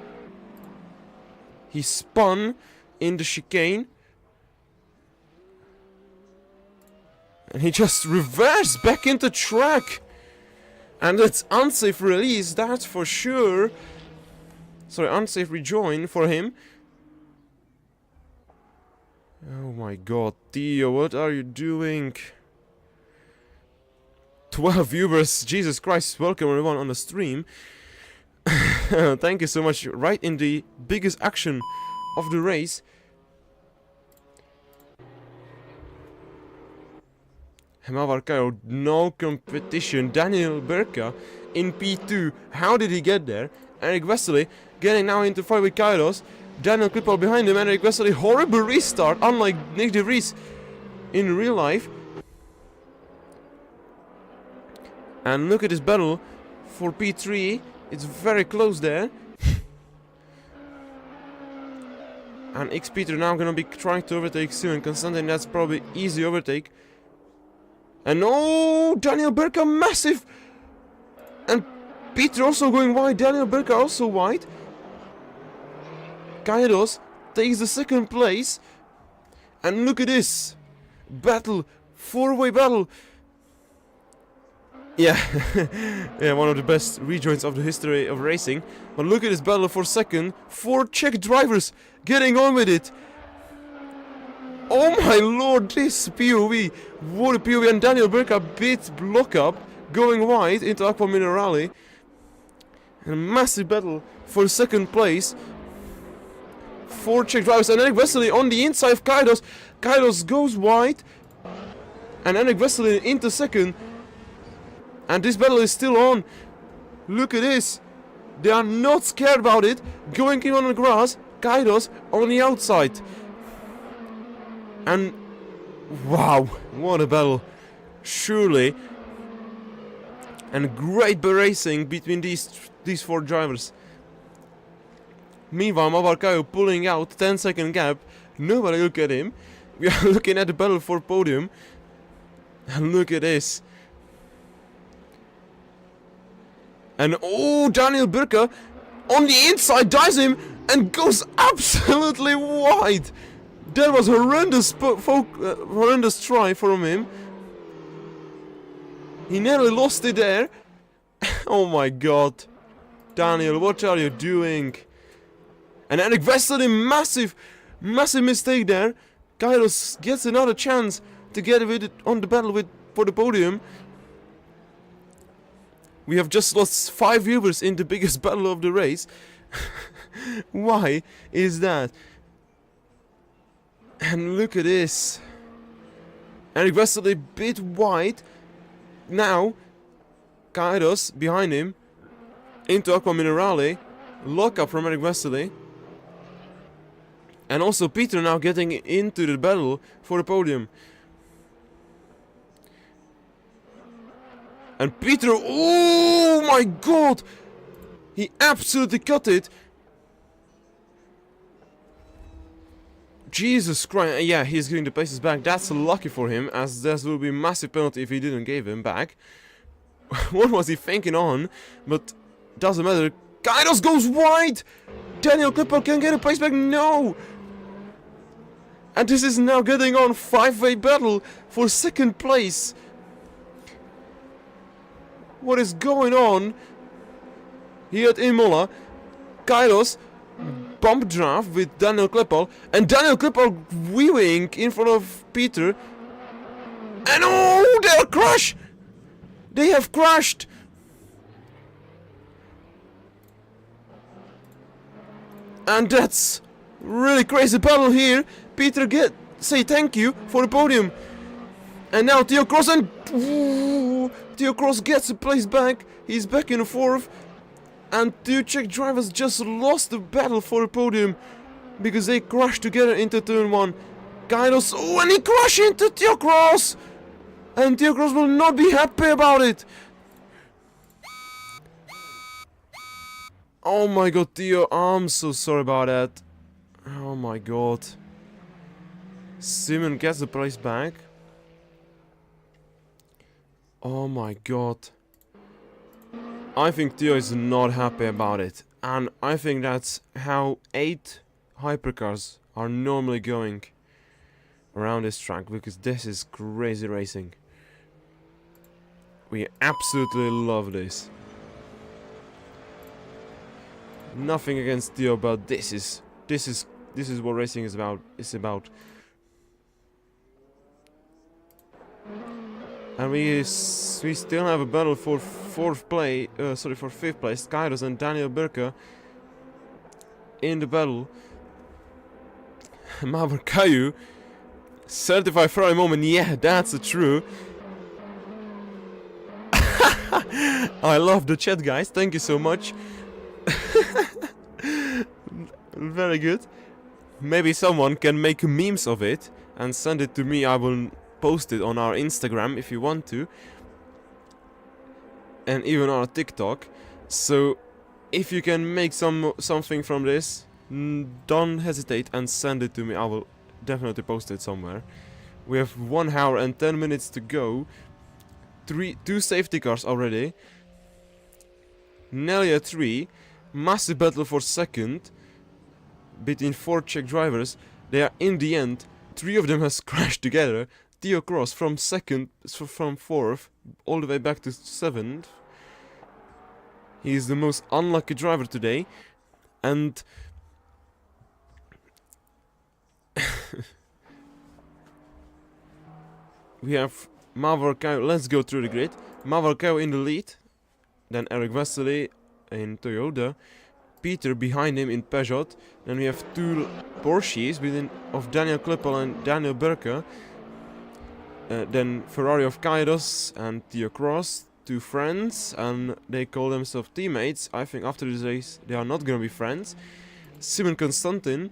Speaker 1: He spun in the chicane. And he just reversed back into track. And it's unsafe release, that's for sure. Sorry, unsafe rejoin for him. Oh my god, Theo, what are you doing? 12 viewers, Jesus Christ, welcome everyone on the stream. Thank you so much, right in the biggest action of the race. Mawar Kayu, no competition. Daniel Berka in P2, how did he get there? Eric Wesley getting now into fight with Kairos. Daniel Klippel behind him, and Eric Wesley, horrible restart, unlike Nick de Vries in real life. And look at this battle for P3, it's very close there. And X Peter now gonna be trying to overtake soon. Constantine, that's probably easy overtake. And oh, Daniel Berka massive! And Peter also going wide, Daniel Berka also wide. Kairos takes the second place. And look at this. Battle, four-way battle. Yeah, yeah, one of the best rejoins of the history of racing. But look at this battle for second. 4 Czech drivers getting on with it. Oh my lord, this POV. What a POV. And Daniel Berka beats block up, going wide into Aqua Minerale. And a massive battle for second place. 4 Czech drivers, and Eric Wesley on the inside of Kairos. Kairos goes wide. And Eric Vesselin into second. And this battle is still on. Look at this. They are not scared about it. Going in on the grass. Kairos on the outside. And wow, what a battle. Surely. And great racing between these four drivers. Meanwhile, Mawar Kayu pulling out 10-second gap. Nobody look at him. We are looking at the battle for podium. And look at this. And oh, Daniel Burka on the inside dives him and goes absolutely wide. That was horrendous, horrendous try from him. He nearly lost it there. Oh my god. Daniel, what are you doing? And Eric Vesselin, massive mistake there. Kairos gets another chance to get with it on the battle for the podium. We have just lost 5 viewers in the biggest battle of the race. Why is that? And look at this. Eric Vesselin a bit wide. Now, Kairos behind him. Into Aqua Minerale. Lock up from Eric Vesselin. And also Peter now getting into the battle for the podium. And Peter, oh my god! He absolutely cut it. Jesus Christ, yeah, he's giving the places back. That's lucky for him, as there will be a massive penalty if he didn't give him back. What was he thinking on? But doesn't matter. Kairos goes wide! Daniel Clipper can get a place back, no! And this is now getting on 5-way battle for second place. What is going on here at Imola? Kairos bump draft with Daniel Klippel, and Daniel Klippel weaving in front of Peter. And oh, they'll crash! They have crashed! And that's really crazy battle here. Peter say thank you for the podium. And now Theo Cross, and Theo Cross gets a place back. He's back in the 4th. And 2 Czech drivers just lost the battle for the podium because they crashed together into turn 1. Kairos, oh, and he crashed into Theo Cross! And Theo Cross will not be happy about it. Oh my god, Theo, I'm so sorry about that. Oh my god. Simon gets the place back. Oh my god. I think Theo is not happy about it. And I think that's how 8 hypercars are normally going around this track, because this is crazy racing. We absolutely love this. Nothing against Theo, but this is what racing is about. And we still have a battle for 5th place. Kairos and Daniel Burka in the battle. Mawar Kayu, certified Ferrari moment. Yeah, that's true. I love the chat, guys. Thank you so much. Very good. Maybe someone can make memes of it and send it to me. I will post it on our Instagram if you want to, and even on our TikTok. So if you can make something from this, don't hesitate and send it to me. I will definitely post it somewhere. We have 1 hour and 10 minutes to go. 2 safety cars already. Nearly a 3. Massive battle for second between 4 Czech drivers. They are in the end. 3 of them has crashed together. Theo Cross from 4th all the way back to 7th. He is the most unlucky driver today. And we have Mawar Kayu. Let's go through the grid. Mawar Kayu in the lead. Then Eric Vesely in Toyota. Peter behind him in Peugeot. Then we have 2 Porsches of Daniel Klippel and Daniel Burka. Then Ferrari of Kairos and Theo Cross, two friends, and they call themselves teammates. I think after this race they are not gonna be friends. Simon Konstantin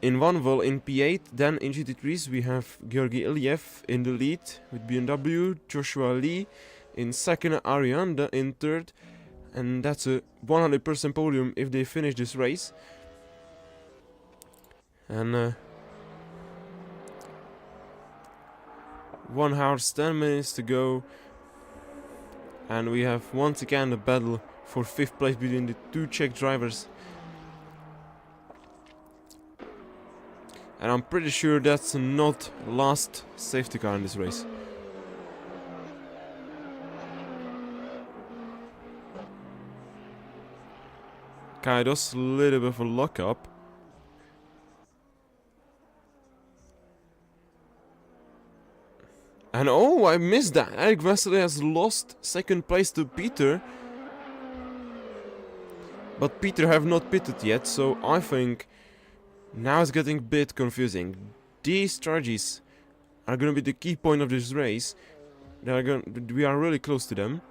Speaker 1: in Vanwell in P8. Then in GT3s we have Georgi Ilyev in the lead with BMW, Joshua Lee in second, Arianda in third, and that's a 100% podium if they finish this race. And 1 hour 10 minutes to go, and we have once again a battle for 5th place between the two Czech drivers. And I'm pretty sure that's not last safety car in this race. Kairos, a little bit of a lock-up. And oh, I missed that. Eric Wesley has lost 2nd place to Peter. But Peter have not pitted yet, so I think now it's getting a bit confusing. These strategies are gonna be the key point of this race. We are really close to them.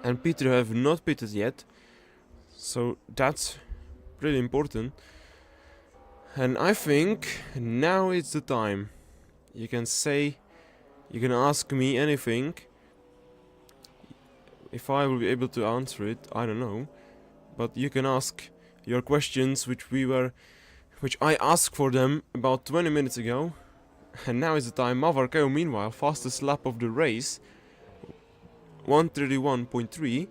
Speaker 1: And Peter have not pitted yet. So that's pretty important. And I think now it's the time. You can say, you can ask me anything. If I will be able to answer it, I don't know. But you can ask your questions, which I asked for them about 20 minutes ago. And now is the time. Mawar Kayu, meanwhile, fastest lap of the race, 1:31.3.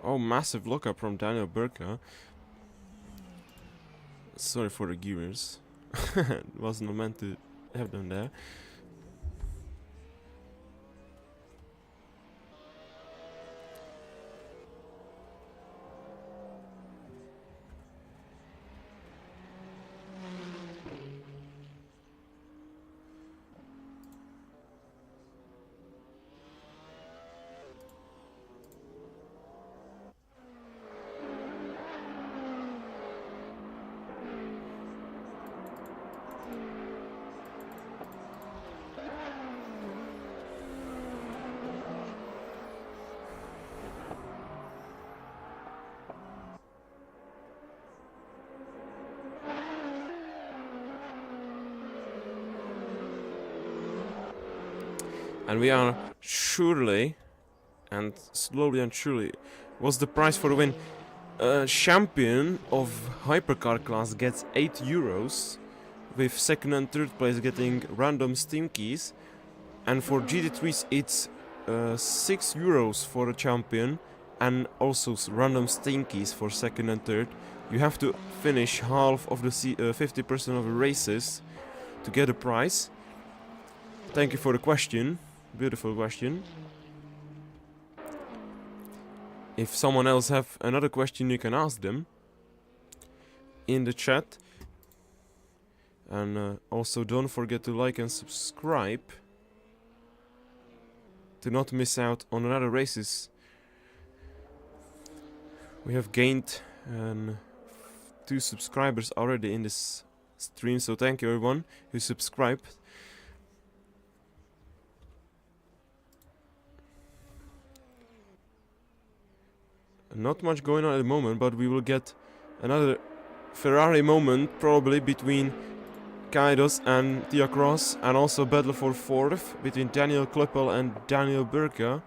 Speaker 1: Oh, massive lookup from Daniel Burka. Sorry for the gears. Wasn't meant to have them there. And we are surely, and slowly and surely, what's the price for the win? Champion of hypercar class gets €8, with 2nd and 3rd place getting random Steam keys. And for GT3s it's €6 for a champion, and also random Steam keys for 2nd and 3rd. You have to finish half of the 50% of the races to get a prize. Thank you for the question. Beautiful question. If someone else have another question, you can ask them in the chat. And also don't forget to like and subscribe to not miss out on another races. We have gained 2 subscribers already in this stream, so thank you everyone who subscribed. Not much going on at the moment, but we will get another Ferrari moment probably between Kairos and Theo Cross, and also battle for 4th between Daniel Kluppel and Daniel Burka,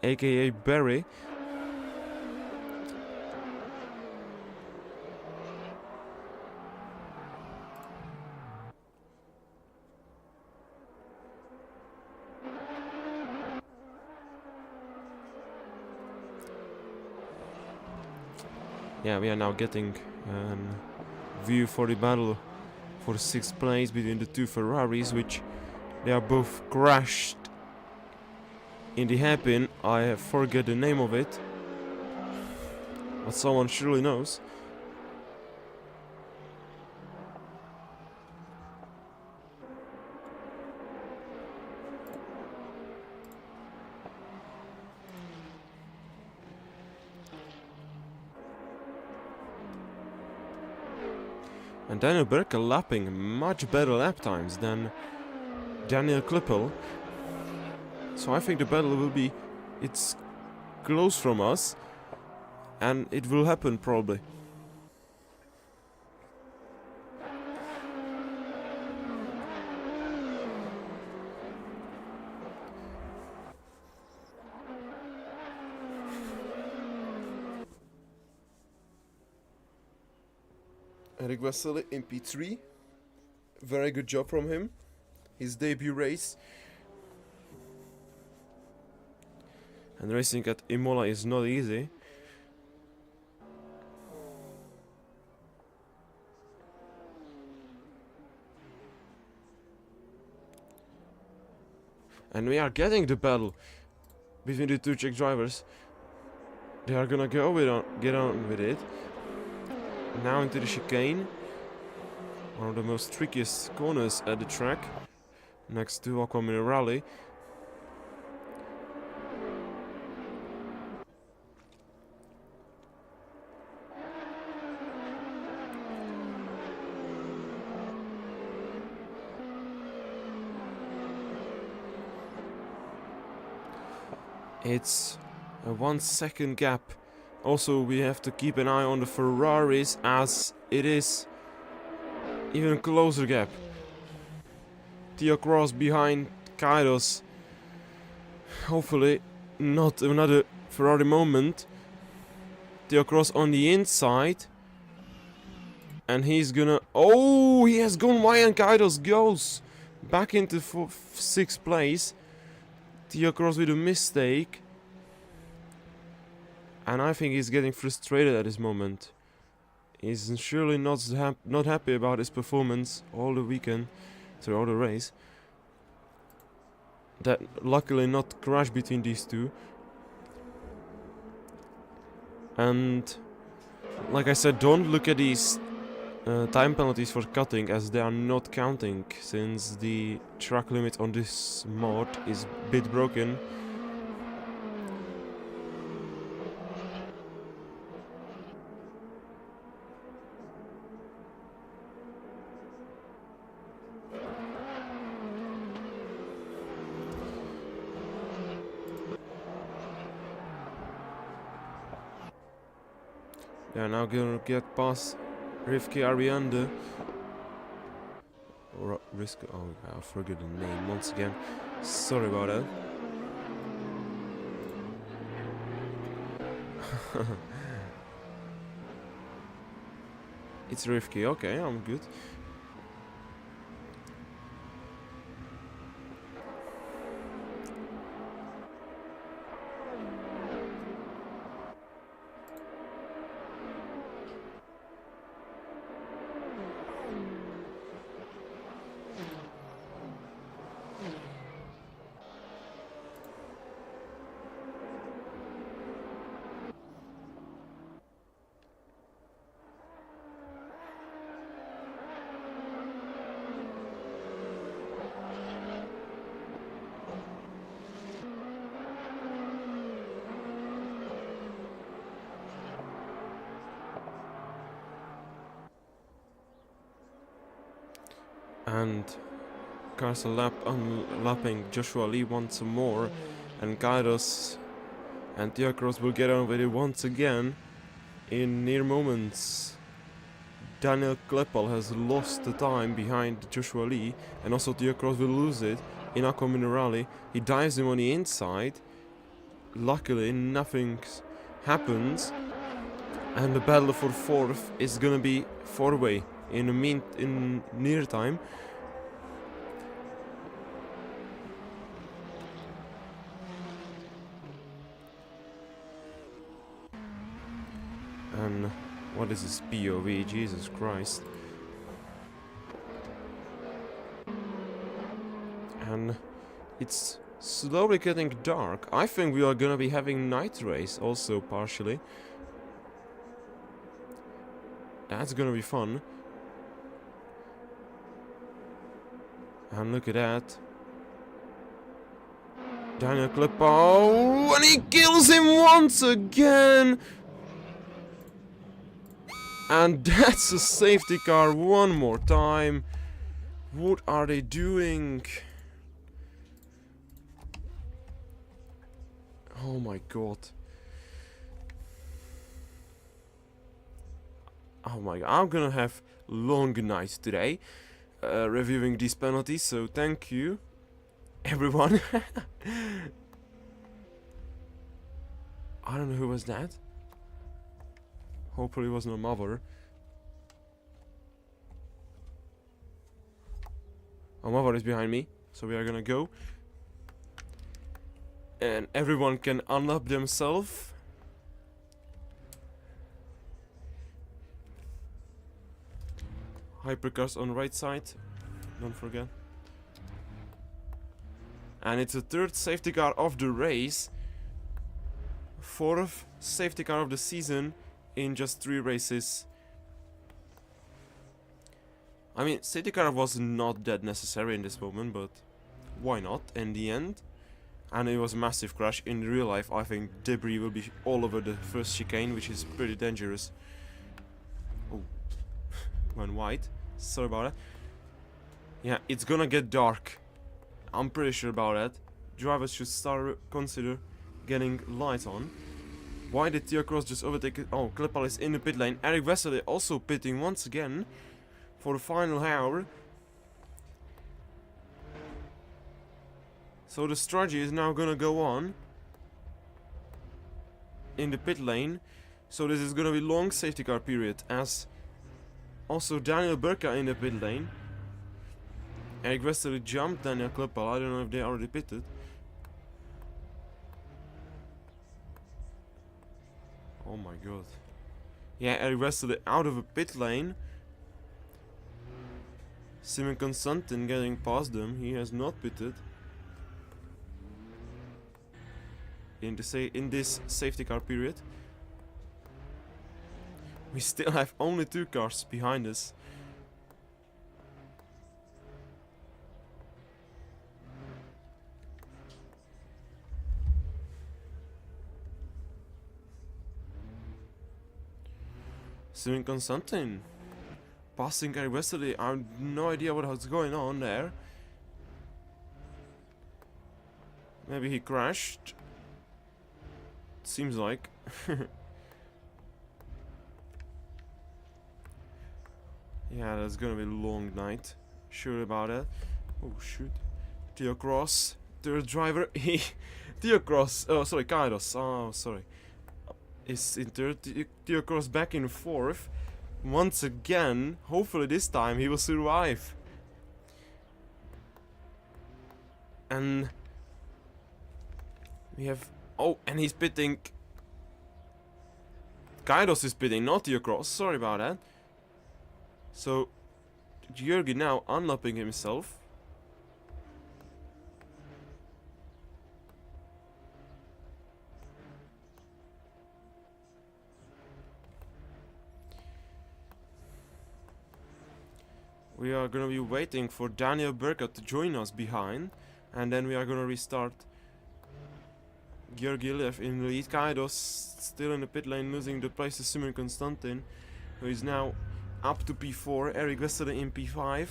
Speaker 1: aka Barry. Yeah, we are now getting and view for the battle for 6th place between the two Ferraris, which they are both crashed in the hairpin. I forget the name of it, but someone surely knows. And Daniel Berkel lapping much better lap times than Daniel Klippel. So I think the battle will be, it's close from us, and it will happen probably. Eric Vesely in P3. Very good job from him. His debut race. And racing at Imola is not easy. And we are getting the battle between the two Czech drivers. They are gonna get on with it. Now into the chicane. One of the most trickiest corners at the track. Next to Aqua Minerale. It's a 1 second gap. Also, we have to keep an eye on the Ferraris, as it is even closer gap. Theo Cross behind Kairos. Hopefully not another Ferrari moment. Theo Cross on the inside. And he's gonna... Oh, he has gone wide and Kairos goes back into 6th place. Theo Cross with a mistake. And I think he's getting frustrated at this moment. He's surely not happy about his performance all the weekend, throughout the race. That luckily not crashed between these two. And like I said, don't look at these time penalties for cutting, as they are not counting, since the track limit on this mod is a bit broken. They are now gonna get past Rivki Ariande. Or Risk. Oh, I forget the name once again. Sorry about that. It's Rivki. Okay, I'm good. And Corsa lapping Joshua Lee once more, and Kairos and Diakros will get on with it once again in near moments. Daniel Kleppel has lost the time behind Joshua Lee, and also Diakros will lose it in Aqua Minerale. He dives him on the inside. Luckily nothing happens, and the battle for 4th is gonna be 4-way in near time. And What is this POV? Jesus Christ. And it's slowly getting dark. I think we are gonna be having night race also partially. That's gonna be fun. And look at that. Daniel Clipper. Oh, and he kills him once again! And that's a safety car one more time. What are they doing? Oh my god. Oh my god. I'm gonna have long nights today. Reviewing these penalties, so thank you. Everyone. I don't know who was that. Hopefully it was not Mawar. Oh, Mawar is behind me, so we are gonna go. And everyone can unlock themselves. Hypercars on right side, don't forget. And it's the third safety car of the race. Fourth safety car of the season in just 3 races. I mean, safety car was not that necessary in this moment, but why not in the end? And it was a massive crash. In real life, I think debris will be all over the first chicane, which is pretty dangerous. Oh, went wide. Sorry about that. Yeah, it's gonna get dark. I'm pretty sure about that. Drivers should consider getting lights on. Why did Theo Cross just overtake it? Oh, Klippal is in the pit lane. Eric Westerle also pitting once again for the final hour. So the strategy is now gonna go on in the pit lane. So this is gonna be long safety car period, as also Daniel Burka in the pit lane. Eric Westerle jumped Daniel Klippal. I don't know if they already pitted. Oh my god. Yeah, Eric Westerle out of a pit lane. Simon Constantin getting past them. He has not pitted. In this safety car period. We still have only 2 cars behind us. Simon Constantin passing Eric Westerle. I have no idea what was going on there. Maybe he crashed. Seems like. Yeah, that's gonna be a long night. Sure about it. Oh shoot. Theo Cross, third driver. Theo Cross. Oh, sorry, Kairos. Oh, sorry. Is in third. Theo Cross back in fourth. Once again. Hopefully this time he will survive. And we have. Oh, and he's pitting. Kairos is pitting, not Theo Cross. Sorry about that. So, Jürgen now unlapping himself. We are gonna be waiting for Daniel Burka to join us behind. And then we are gonna restart. Georgi Lev in the lead. Kairos still in the pit lane, losing the place to Simon Constantin, who is now up to P4. Eric Westerle in P5.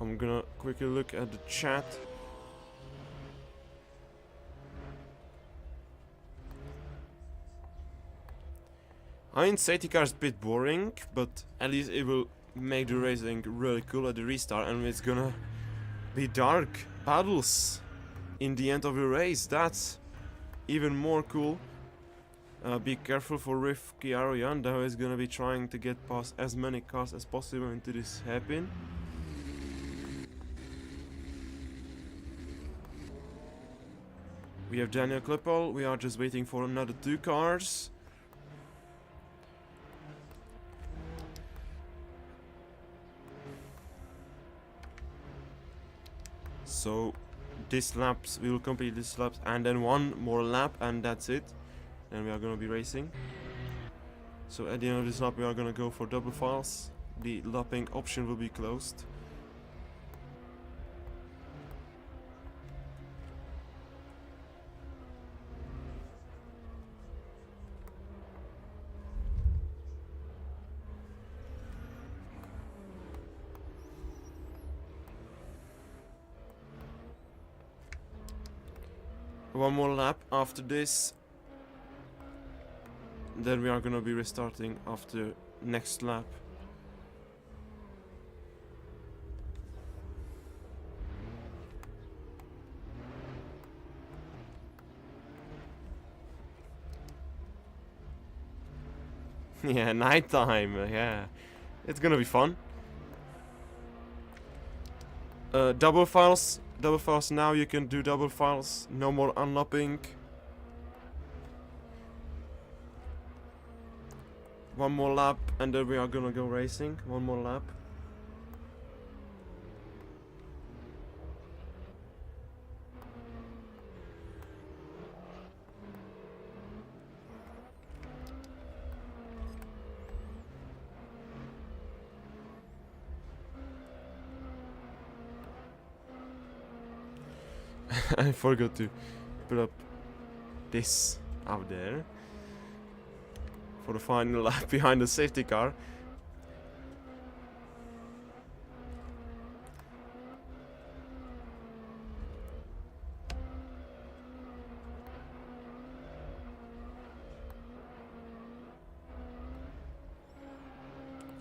Speaker 1: I'm gonna quickly look at the chat. I mean, safety car is a bit boring, but at least it will make the racing really cool at the restart, and it's gonna be dark battles in the end of the race. That's even more cool. Be careful for Rivki Arianda, who is gonna be trying to get past as many cars as possible into this hairpin. We have Daniel Klippel. We are just waiting for another 2 cars. So this laps, we will complete this lap and then 1 more lap and that's it. Then we are gonna be racing. So at the end of this lap we are gonna go for double files. The lapping option will be closed. One more lap after this. Then we are gonna be restarting after next lap. Yeah, nighttime, yeah. It's gonna be fun. Double files. Double files now, you can do double files. No more unlapping. One more lap and then we are gonna go racing. One more lap. I forgot to put up this out there for the final lap behind the safety car.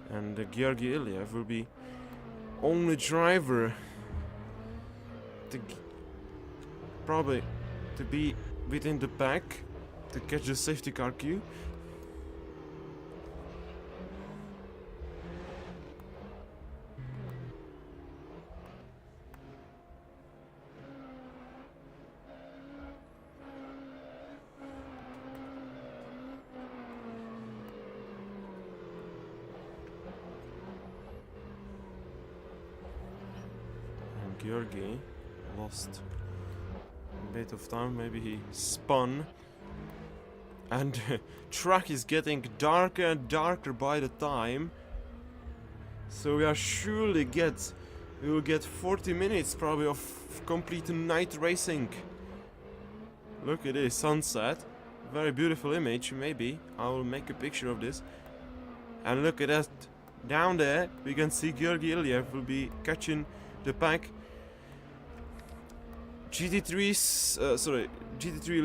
Speaker 1: And Georgi Ilyev will be only driver to probably to be within the pack to catch the safety car queue. And Georgi lost a bit of time, maybe he spun. And track is getting darker and darker by the time. So we will get 40 minutes probably of complete night racing. Look at this sunset. Very beautiful image, maybe. I will make a picture of this. And look at that. Down there we can see Georgi Ilyev will be catching the pack. GT3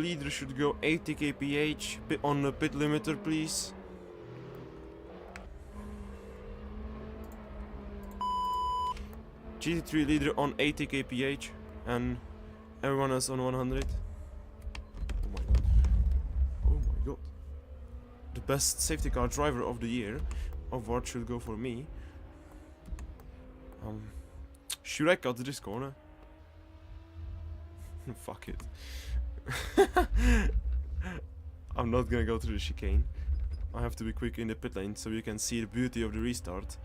Speaker 1: leader should go 80 kph on the pit limiter, please. GT3 leader on 80 kph and everyone else on 100. Oh my god. Oh my god. The best safety car driver of the year award should go for me. Should I cut this corner? Fuck it. I'm not gonna go through the chicane. I have to be quick in the pit lane so you can see the beauty of the restart.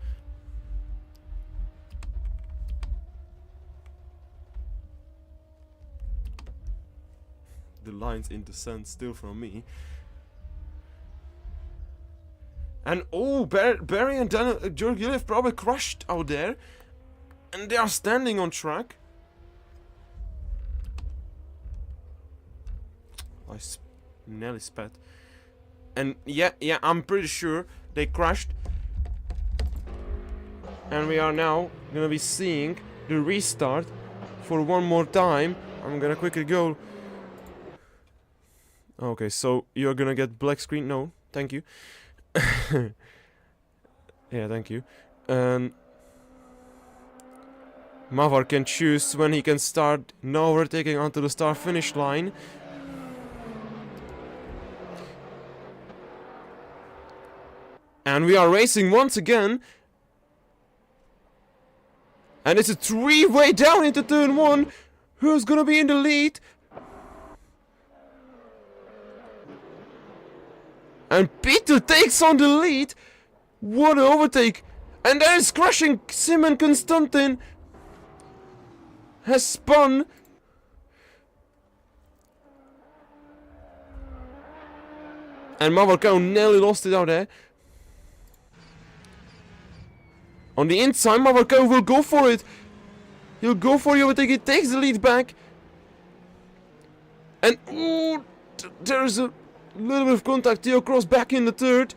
Speaker 1: The lines in the sand still from me. And oh, Barry and Georgi Ilyev probably crashed out there. And they are standing on track. I nearly spat. And yeah, I'm pretty sure they crashed. And we are now gonna be seeing the restart for one more time. I'm gonna quickly go. Okay, so you're gonna get black screen? No, thank you. Yeah, thank you. And Mawar can choose when he can start no overtaking onto the start finish line. And we are racing once again. And it's a 3-way down into turn 1. Who's gonna be in the lead? And Peter takes on the lead. What an overtake. And there is crashing. Simon Constantin has spun. And Mawar Kayu nearly lost it out there. On the inside, Mawar Kayu will go for it. He'll go for the overtake. He takes the lead back. And ooh, there's a little bit of contact. Theo Cross back in the third.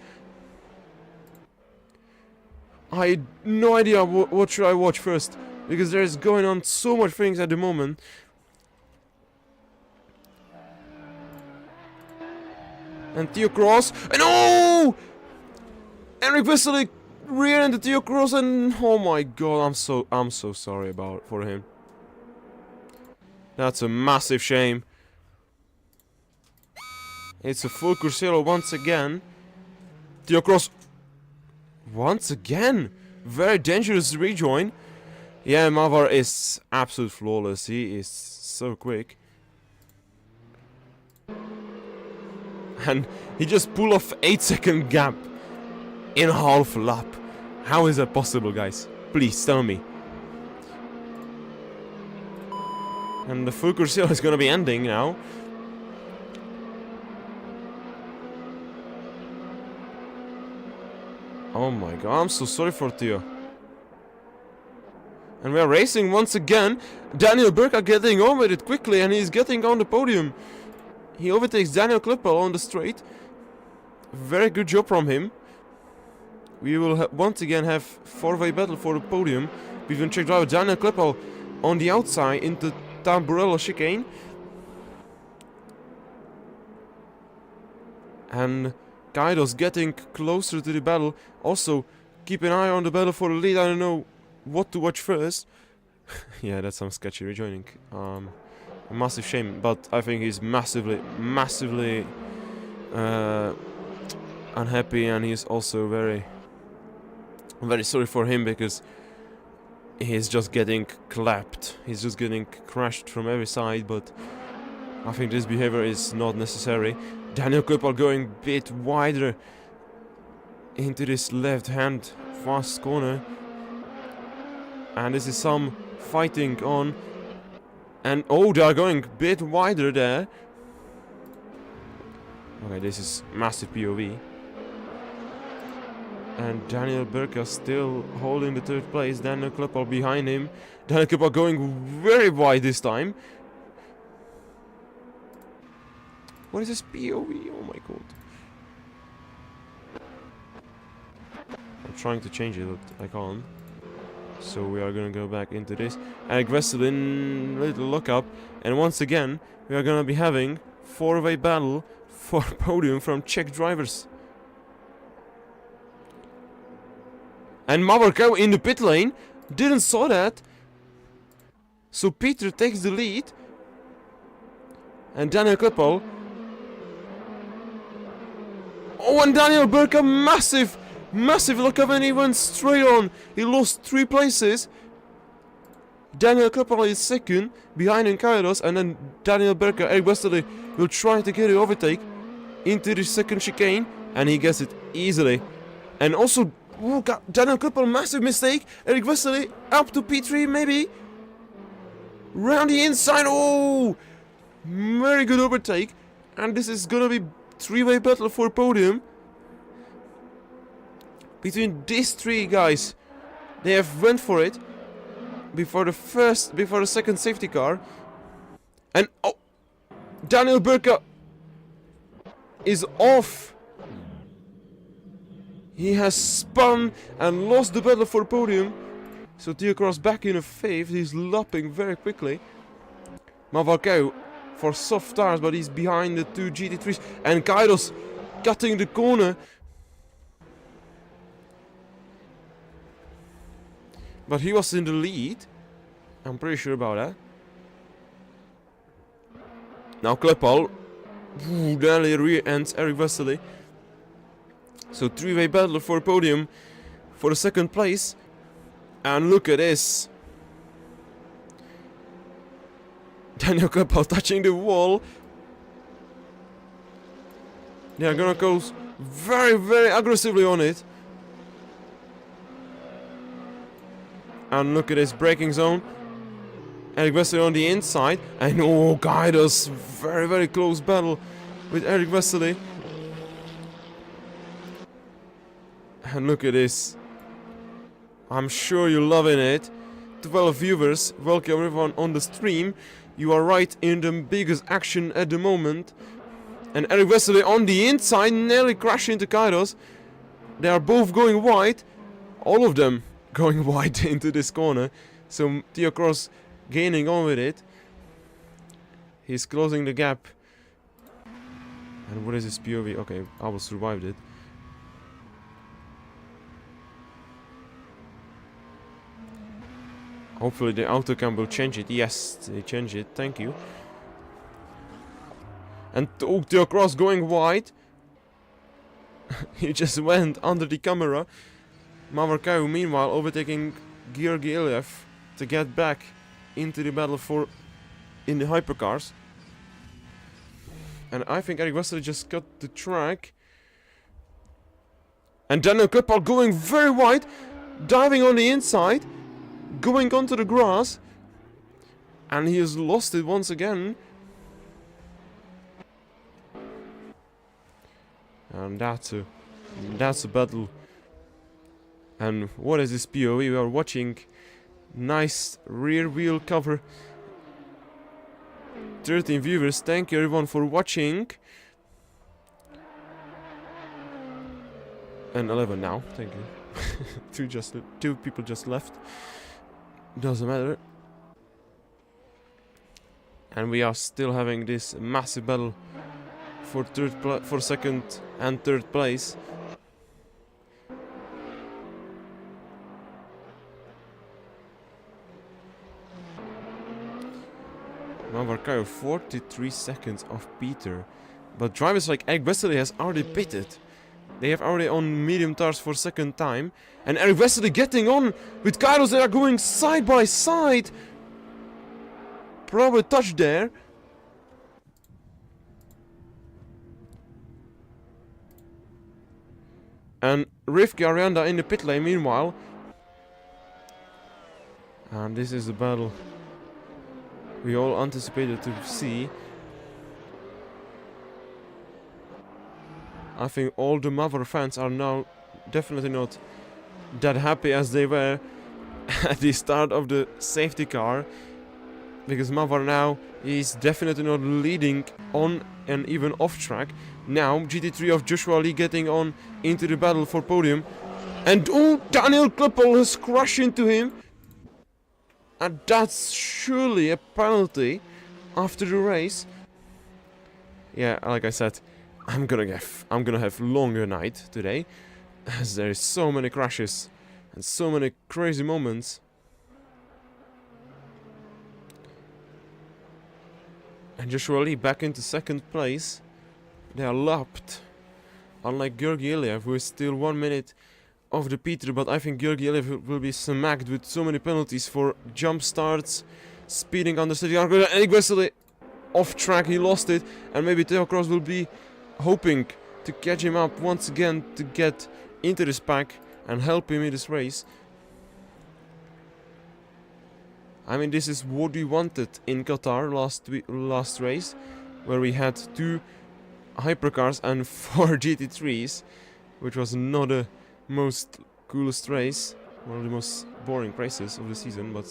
Speaker 1: I had no idea what should I watch first, because there is going on so much things at the moment. And Theo Cross, and oh! Eric Wesley rear-ended Theo Cross, and oh my god, I'm so sorry for him. That's a massive shame. It's a full Corsa once again. Theo Cross once again. Very dangerous rejoin. Yeah, Mawar is absolute flawless. He is so quick. And he just pulled off 8-second gap in half a lap. How is that possible, guys? Please tell me. And the full Corsa is gonna be ending now. Oh my god, I'm so sorry for Theo. And we are racing once again. Daniel Burka getting on with it quickly, and he's getting on the podium. He overtakes Daniel Klippel on the straight. Very good job from him. We will once again have 4-way battle for the podium between Czech driver Daniel Klippel on the outside into Tamburello chicane. And Kaidos getting closer to the battle. Also, keep an eye on the battle for the lead. I don't know what to watch first. Yeah, that's some sketchy rejoining. A massive shame, but I think he's massively unhappy, and he's also very sorry for him, because he's just getting clapped. He's just getting crashed from every side, but I think this behavior is not necessary. Daniel Klippel going a bit wider into this left-hand fast corner. And this is some fighting on. And oh, they are going a bit wider there. Okay, this is massive POV. And Daniel Burka still holding the third place. Daniel Klippel behind him. Daniel Klippel going very wide this time. What is this POV? Oh my god. I'm trying to change it, but I can't. So we are gonna go back into this. Eric Weselin, little look up. And once again, we are gonna be having 4-way battle for podium from Czech drivers. And Mawar Kayu in the pit lane. Didn't saw that. So Peter takes the lead. And Daniel Klippel. Oh, and Daniel Burka, massive look up, and he went straight on. He lost 3 places. Daniel Klippel is second, behind him Kairos, and then Daniel Burka, Eric Westerly will try to get the overtake into the second chicane, and he gets it easily. And also, oh god, Daniel Klippel, massive mistake. Eric Westerly up to P3 maybe. Round the inside, oh! Very good overtake. And this is gonna be 3-way battle for podium between these 3 guys. They have went for it before the second safety car. And oh, Daniel Burka is off. He has spun and lost the battle for podium. So Theo Cross back in a 5th. He's lapping very quickly. Mawar Kayu for soft tires, but he's behind the 2 GT3s. And Kairos cutting the corner. But he was in the lead. I'm pretty sure about that. Now Klippel nearly rear ends Eric Westerly. So 3-way battle for podium for the second place. And look at this. Daniel Klippel touching the wall. They are gonna go very, very aggressively on it. And look at his braking zone. Eric Vesely on the inside. And oh, Kaidos, very, very close battle with Eric Vesely. And look at this. I'm sure you're loving it. 12 viewers, welcome everyone on the stream. You are right in the biggest action at the moment. And Eric Vesely on the inside, nearly crashing into Kaidos. They are both going wide. All of them going wide into this corner. So Theo Cross gaining on with it. He's closing the gap. And what is his POV? Okay, I will survive it. Hopefully the autocam will change it. Yes, they changed it. Thank you. And Theo Cross going wide. He just went under the camera. Mawar Kayu meanwhile overtaking Georgi Ilyev to get back into the battle for in the hypercars. And I think Eric Vesely just cut the track. And Daniel Klippal going very wide, diving on the inside, going onto the grass. And he has lost it once again. And that's a battle. And what is this POV? We are watching nice rear wheel cover. 13 viewers. Thank you everyone for watching. And 11 now. Thank you. two people just left. Doesn't matter. And we are still having this massive battle for second and third place. Mawar Kayu 43 seconds off Peter. But drivers like Eric Vesely has already pitted. They have already on medium tires for second time. And Eric Vesely getting on with Kaidos. They are going side by side. Probably touch there. And Rivki Arianda in the pit lane meanwhile. And this is the battle we all anticipated to see. I think all the Mawar fans are now definitely not that happy as they were at the start of the safety car. Because Mawar now is definitely not leading on and even off track. Now GT3 of Joshua Lee getting on into the battle for podium. And oh, Daniel Klippel has crashed into him. And that's surely a penalty after the race. Yeah, like I said, I'm gonna have longer night today, as there is so many crashes and so many crazy moments. And Joshua Lee back into second place. They are lapped, unlike Georgi Ilyev, who is still 1 minute of the Peter, but I think Georgi Ilyev will be smacked with so many penalties for jump starts, speeding on the city. Eric Vesely off track, he lost it, and maybe Theo Cross will be hoping to catch him up once again to get into this pack and help him in this race. I mean, this is what we wanted in Qatar last race, where we had 2 hypercars and 4 GT3s, which was not the most coolest race, one of the most boring races of the season, but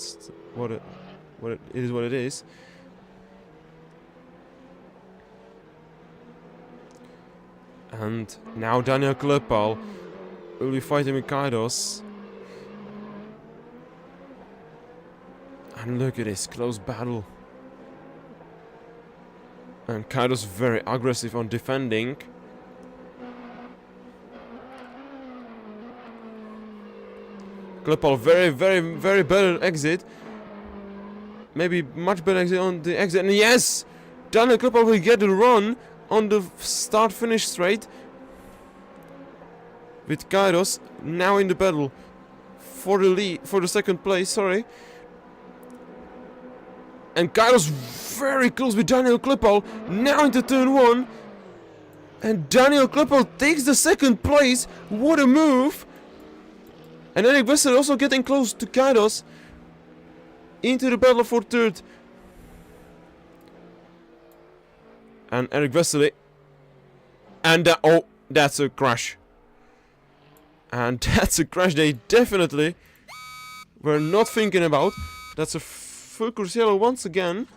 Speaker 1: it is what it is. And now Daniel Klippal will be fighting with Kaidos. And look at this close battle. And Kaidos very aggressive on defending. Klippal very better exit. Maybe much better exit on the exit. And yes! Daniel Klippal will get the run on the start-finish straight. With Kaidos now in the battle for the lead, for the second place, sorry. And Kaidos very close with Daniel Klippal now into turn 1. And Daniel Kleppel takes the second place. What a move! And Eric Wessel also getting close to Kairos. Into the battle for third. And Eric Wessel. And oh, that's a crash. And that's a crash they definitely were not thinking about. That's a full Cruciello once again.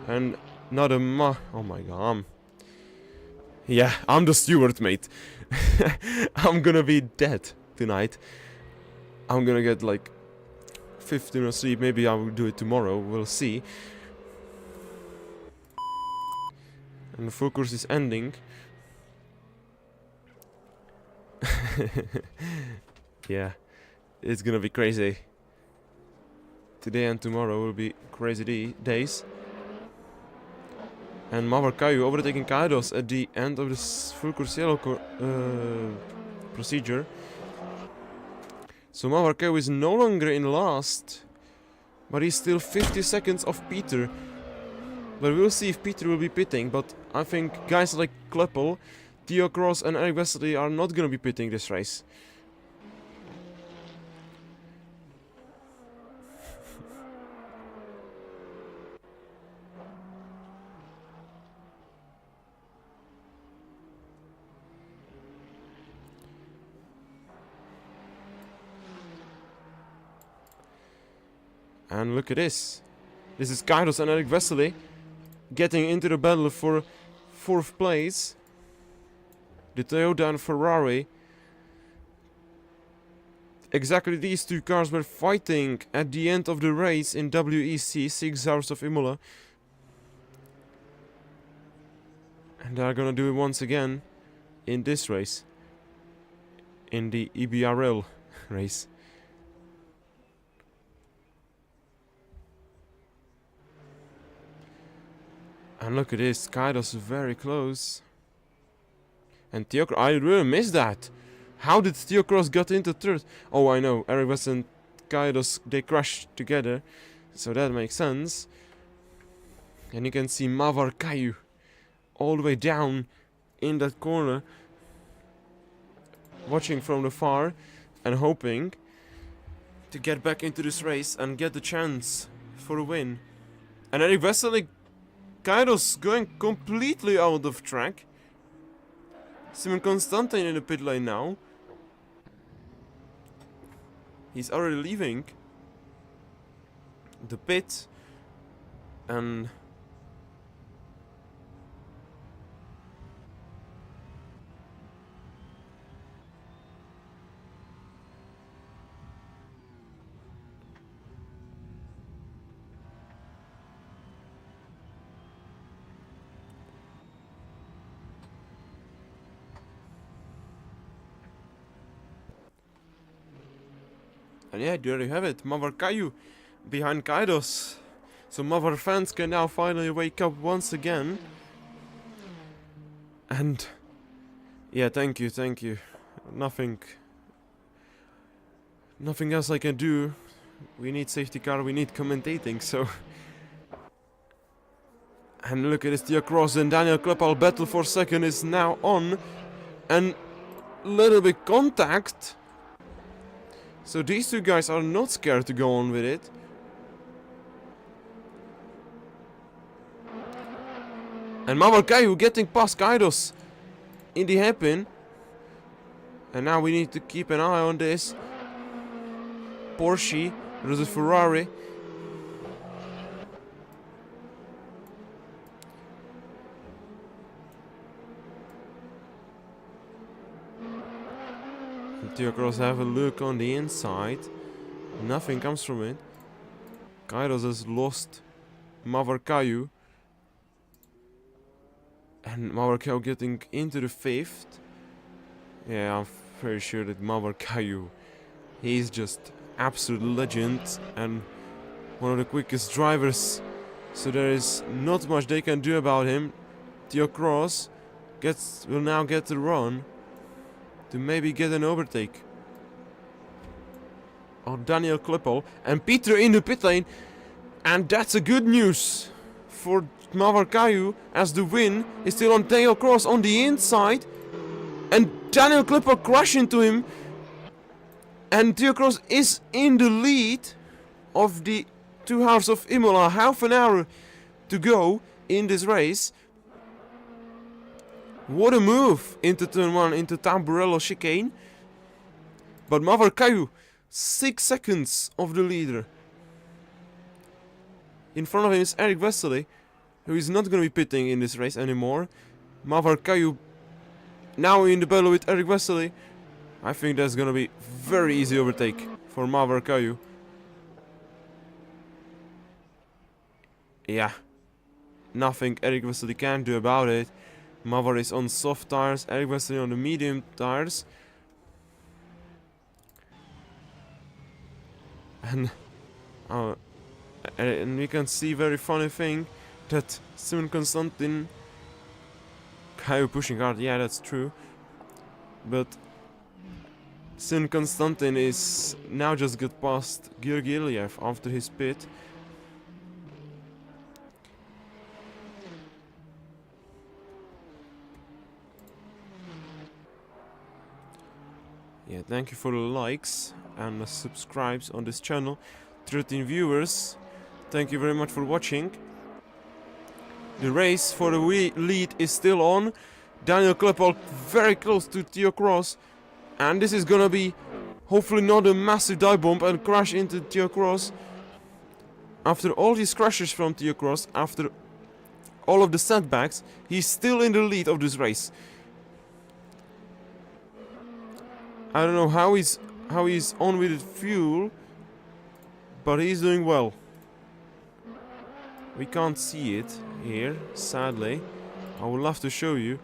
Speaker 1: And not a oh my god. Yeah, I'm the steward, mate. I'm gonna be dead tonight. I'm gonna get like 15 or sleep. Maybe I will do it tomorrow. We'll see. And the full course is ending. Yeah, it's gonna be crazy. Today and tomorrow will be crazy days. And Mawar Kayu overtaking Kairos at the end of this full Cruciello procedure. So Mawar Kayu is no longer in last, but he's still 50 seconds off Peter. But we'll see if Peter will be pitting. But I think guys like Kleppel, Theo Cross and Eric Wesley are not gonna be pitting this race. And look at this. This is Kairos and Eric Wesley getting into the battle for 4th place. The Toyota and Ferrari. Exactly these two cars were fighting at the end of the race in WEC 6 hours of Imola. And they're gonna do it once again in this race. In the EBRL race. And look at this, Kairos very close. And Theo Cross, I really missed that. How did Theo Cross get into third? Oh, I know, Eric West and Kairos, they crashed together. So that makes sense. And you can see Mawar Kayu all the way down in that corner. Watching from the far and hoping to get back into this race and get the chance for a win. And Eric Wesley, Kairos going completely out of track. Simon Constantine in the pit lane now. He's already leaving the pit. And yeah, there you have it. Mawar Kayu behind Kairos. So Mawar fans can now finally wake up once again. And yeah, thank you. Nothing else I can do. We need safety car, we need commentating, so. And look at this, Theo Cross and Daniel Kleppel battle for second is now on. And little bit contact. So these two guys are not scared to go on with it. And Mawar Kayu getting past Kairos in the hairpin. And now we need to keep an eye on this. Porsche versus Ferrari. Theo Cross have a look on the inside. Nothing comes from it. Kairos has lost Mawar Kayu. And Mawar Kayu getting into the 5th. Yeah, I'm very sure that Mawar Kayu, he's just absolute legend and one of the quickest drivers. So there is not much they can do about him. Theo Cross will now get the run to maybe get an overtake. Or Daniel Kleppel and Peter in the pit lane. And that's a good news for Mawar Kayu, as the win, is still on Theo Cross on the inside. And Daniel Clipper crashed into him. And Theo Cross is in the lead of the 2 hours of Imola. Half an hour to go in this race. What a move into turn 1, into Tamburello chicane. But Mawar Kayu, 6 seconds of the leader. In front of him is Eric Wesley, who is not going to be pitting in this race anymore. Mawar Kayu now in the battle with Eric Wesley. I think that's going to be very easy overtake for Mawar Kayu. Yeah, nothing Eric Wesley can do about it. Mawar is on soft tires, Eric Wesley on the medium tires. And we can see very funny thing that Simon Constantin, Kayu pushing hard, yeah, that's true. But Simon Constantin is now just got past Georgi Ilyev after his pit. Yeah, thank you for the likes and the subscribes on this channel. 13 viewers. Thank you very much for watching. The race for the lead is still on. Daniel Kleppel very close to Theo Cross. And this is gonna be hopefully not a massive dive bomb and crash into Theo Cross. After all these crashes from Theo Cross, after all of the setbacks, he's still in the lead of this race. I don't know how he's on with the fuel, but he's doing well. We can't see it here, sadly. I would love to show you.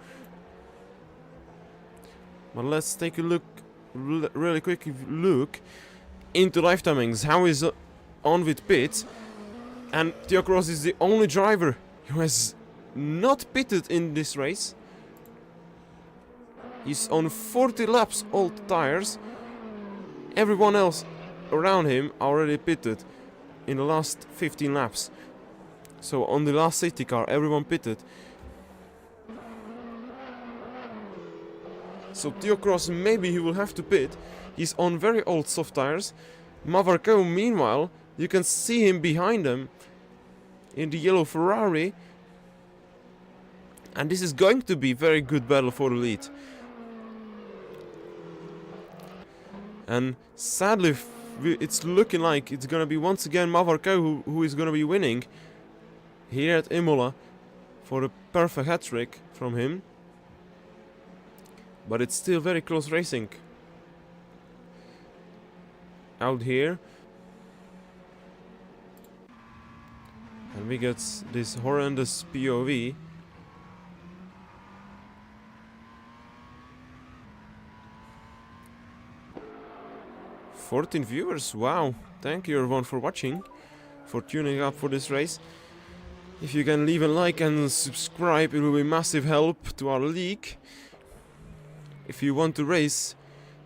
Speaker 1: But let's take a look, really quick look into life timings. How is on with pits? And Theo Cross is the only driver who has not pitted in this race. He's on 40 laps old tires. Everyone else around him already pitted in the last 15 laps. So on the last safety car, everyone pitted. So Theo Cross, maybe he will have to pit. He's on very old soft tires. Mawar Kayu, meanwhile, you can see him behind him in the yellow Ferrari. And this is going to be a very good battle for the lead. And sadly, it's looking like it's gonna be once again Mawar Kayu who is gonna be winning here at Imola for a perfect hat-trick from him. But it's still very close racing out here. And we get this horrendous POV. "14 viewers, wow, thank you everyone for watching, for tuning up for this race. If you can leave a like and subscribe, it will be massive help to our league. If you want to race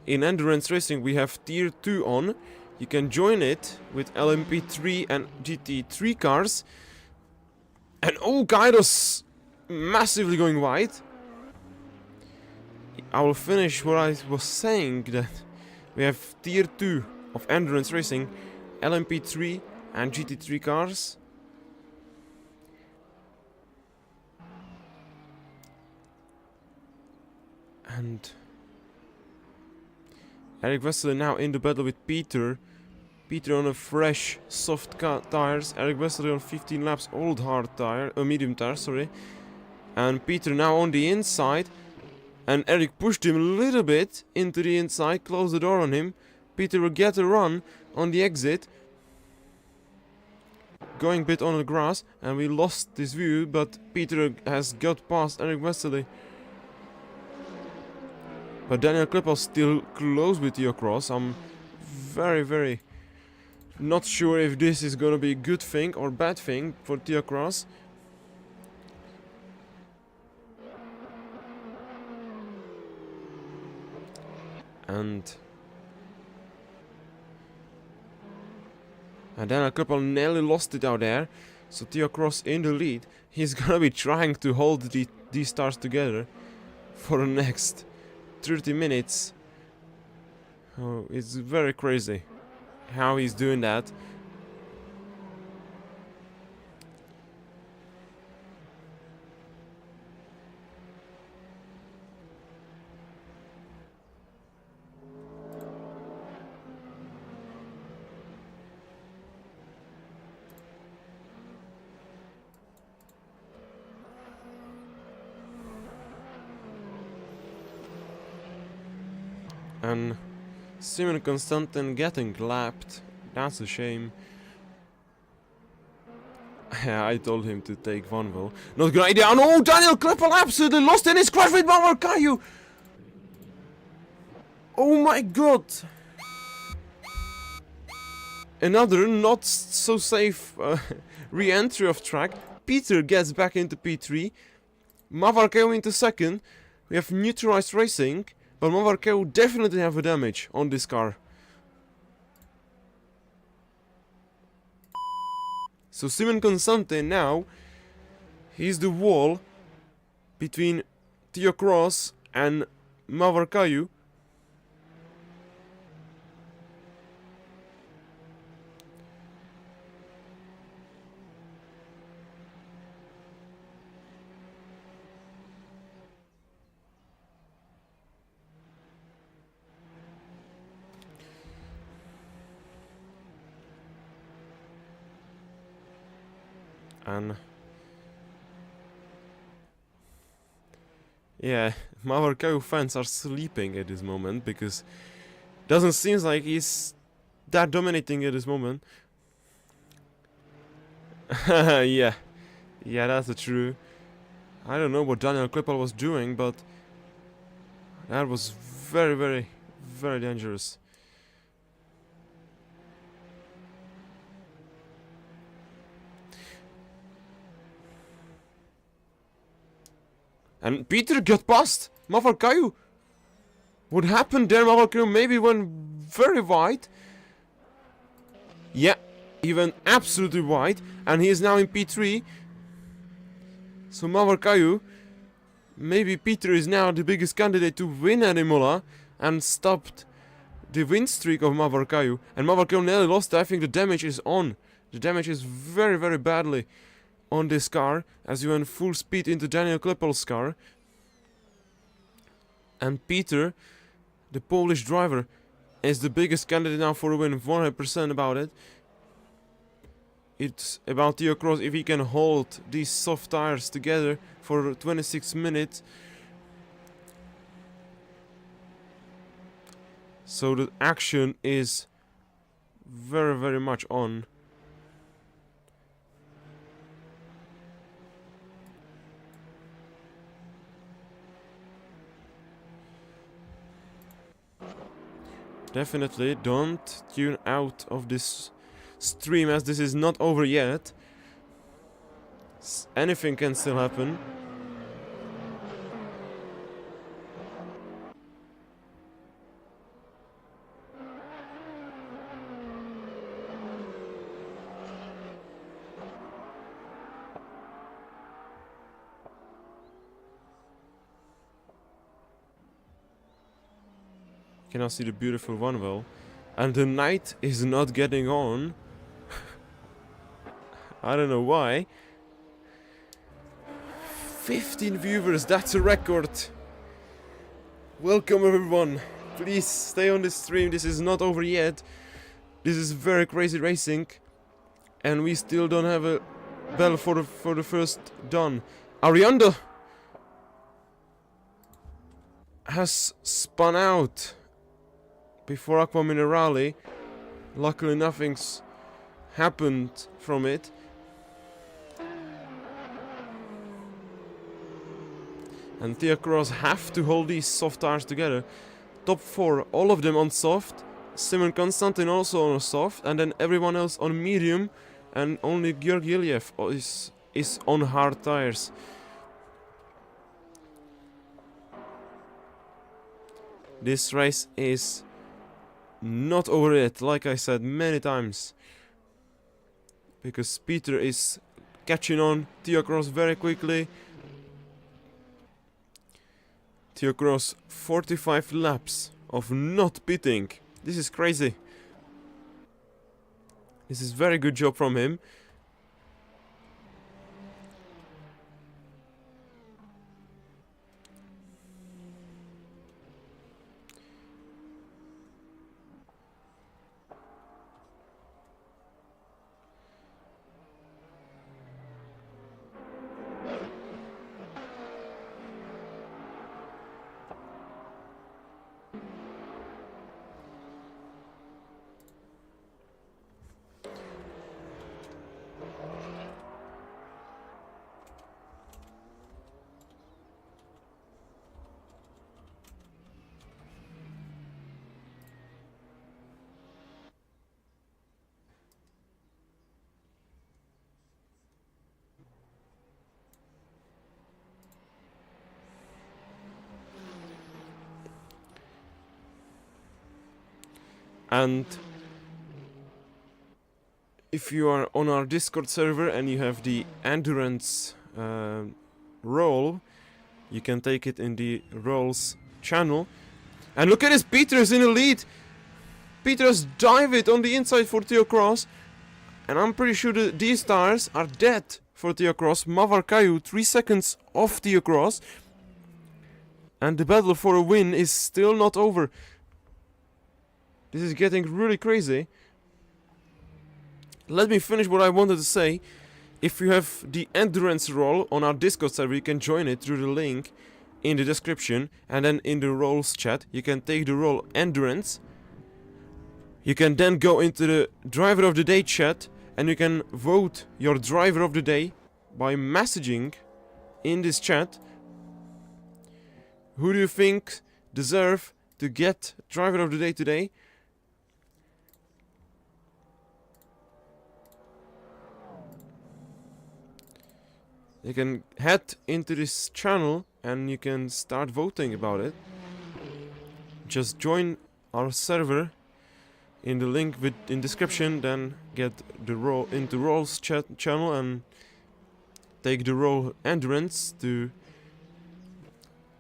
Speaker 1: in endurance racing, we have tier 2 on. You can join it with LMP3 and GT3 cars. And oh, Kairos massively going wide. I will finish what I was saying, that we have tier 2 of endurance racing, LMP3 and GT3 cars. And Eric Wesley now in the battle with Peter. Peter on a fresh soft tires. Eric Wesley on 15 laps old hard tire, medium tire, sorry. And Peter now on the inside. And Eric pushed him a little bit into the inside, closed the door on him. Peter will get a run on the exit. Going a bit on the grass, and we lost this view, but Peter has got past Eric Wesley. But Daniel Klippel still close with Theo Cross. I'm very not sure if this is gonna be a good thing or bad thing for Theo Cross. And Daniel Klippel nearly lost it out there. So Theo Cross in the lead. He's gonna be trying to hold these stars together for the next 30 minutes. Oh, it's very crazy how he's doing that. And Simon Constantin getting lapped. That's a shame. Yeah, I told him to take Vanwell. Not a good idea. Oh no, Daniel Kleppel absolutely lost in his crash with Mawar Kayu. Oh my god. Another not so safe re-entry of track. Peter gets back into P3. Mawar Kayu into second. We have neutralized racing. But Mawar Kayu definitely have a damage on this car. So Simon Constante now, he's the wall between Theo Cross and Mawar Kayu. And yeah, Mawar Kayu fans are sleeping at this moment because doesn't seem like he's that dominating at this moment. Yeah, that's true. I don't know what Daniel Kleppel was doing, but that was very, very, very dangerous. And Peter got past Mawar Kayu. What happened there? Mawar Kayu maybe went very wide. Yeah, he went absolutely wide. And he is now in P3. So Mawar Kayu, maybe Peter is now the biggest candidate to win at Imola. And stopped the win streak of Mawar Kayu. And Mawar Kayu nearly lost. I think the damage is on. The damage is very, very badly on this car, as you went full speed into Daniel Kleppel's car. And Peter, the Polish driver, is the biggest candidate now for a win, 100% about it. It's about Theo Cross, if he can hold these soft tires together for 26 minutes. So the action is very, very much on. Definitely don't tune out of this stream, as this is not over yet. Anything can still happen. You can now see the beautiful Vanwell. And the night is not getting on. I don't know why. 15 viewers, that's a record. Welcome everyone. Please stay on this stream, this is not over yet. This is very crazy racing. And we still don't have a bell for the first done. Arianda has spun out before Aqua Minerale. Luckily nothing's happened from it. And Theo Cross have to hold these soft tires together. Top 4, all of them on soft. Simon Constantin also on a soft. And then everyone else on medium. And only Georg Iliev is on hard tires. This race is not over yet, like I said many times. Because Peter is catching on Theo Cross very quickly. Theo Cross 45 laps of not pitting. This is crazy. This is very good job from him. And if you are on our Discord server and you have the Endurance role, you can take it in the roles channel. And look at this, Peter is in the lead. Peter has dived it on the inside for Theo Cross. And I'm pretty sure the D-stars are dead for Theo Cross. Mawar Kayu 3 seconds off Theo Cross. And the battle for a win is still not over. This is getting really crazy. Let me finish what I wanted to say. If you have the Endurance role on our Discord server, you can join it through the link in the description. And then in the roles chat, you can take the role Endurance. You can then go into the Driver of the Day chat and you can vote your Driver of the Day by messaging in this chat. Who do you think deserve to get Driver of the Day today? You can head into this channel and you can start voting about it. Just join our server in the link in description, then get the role into roles channel and take the role Endurance to,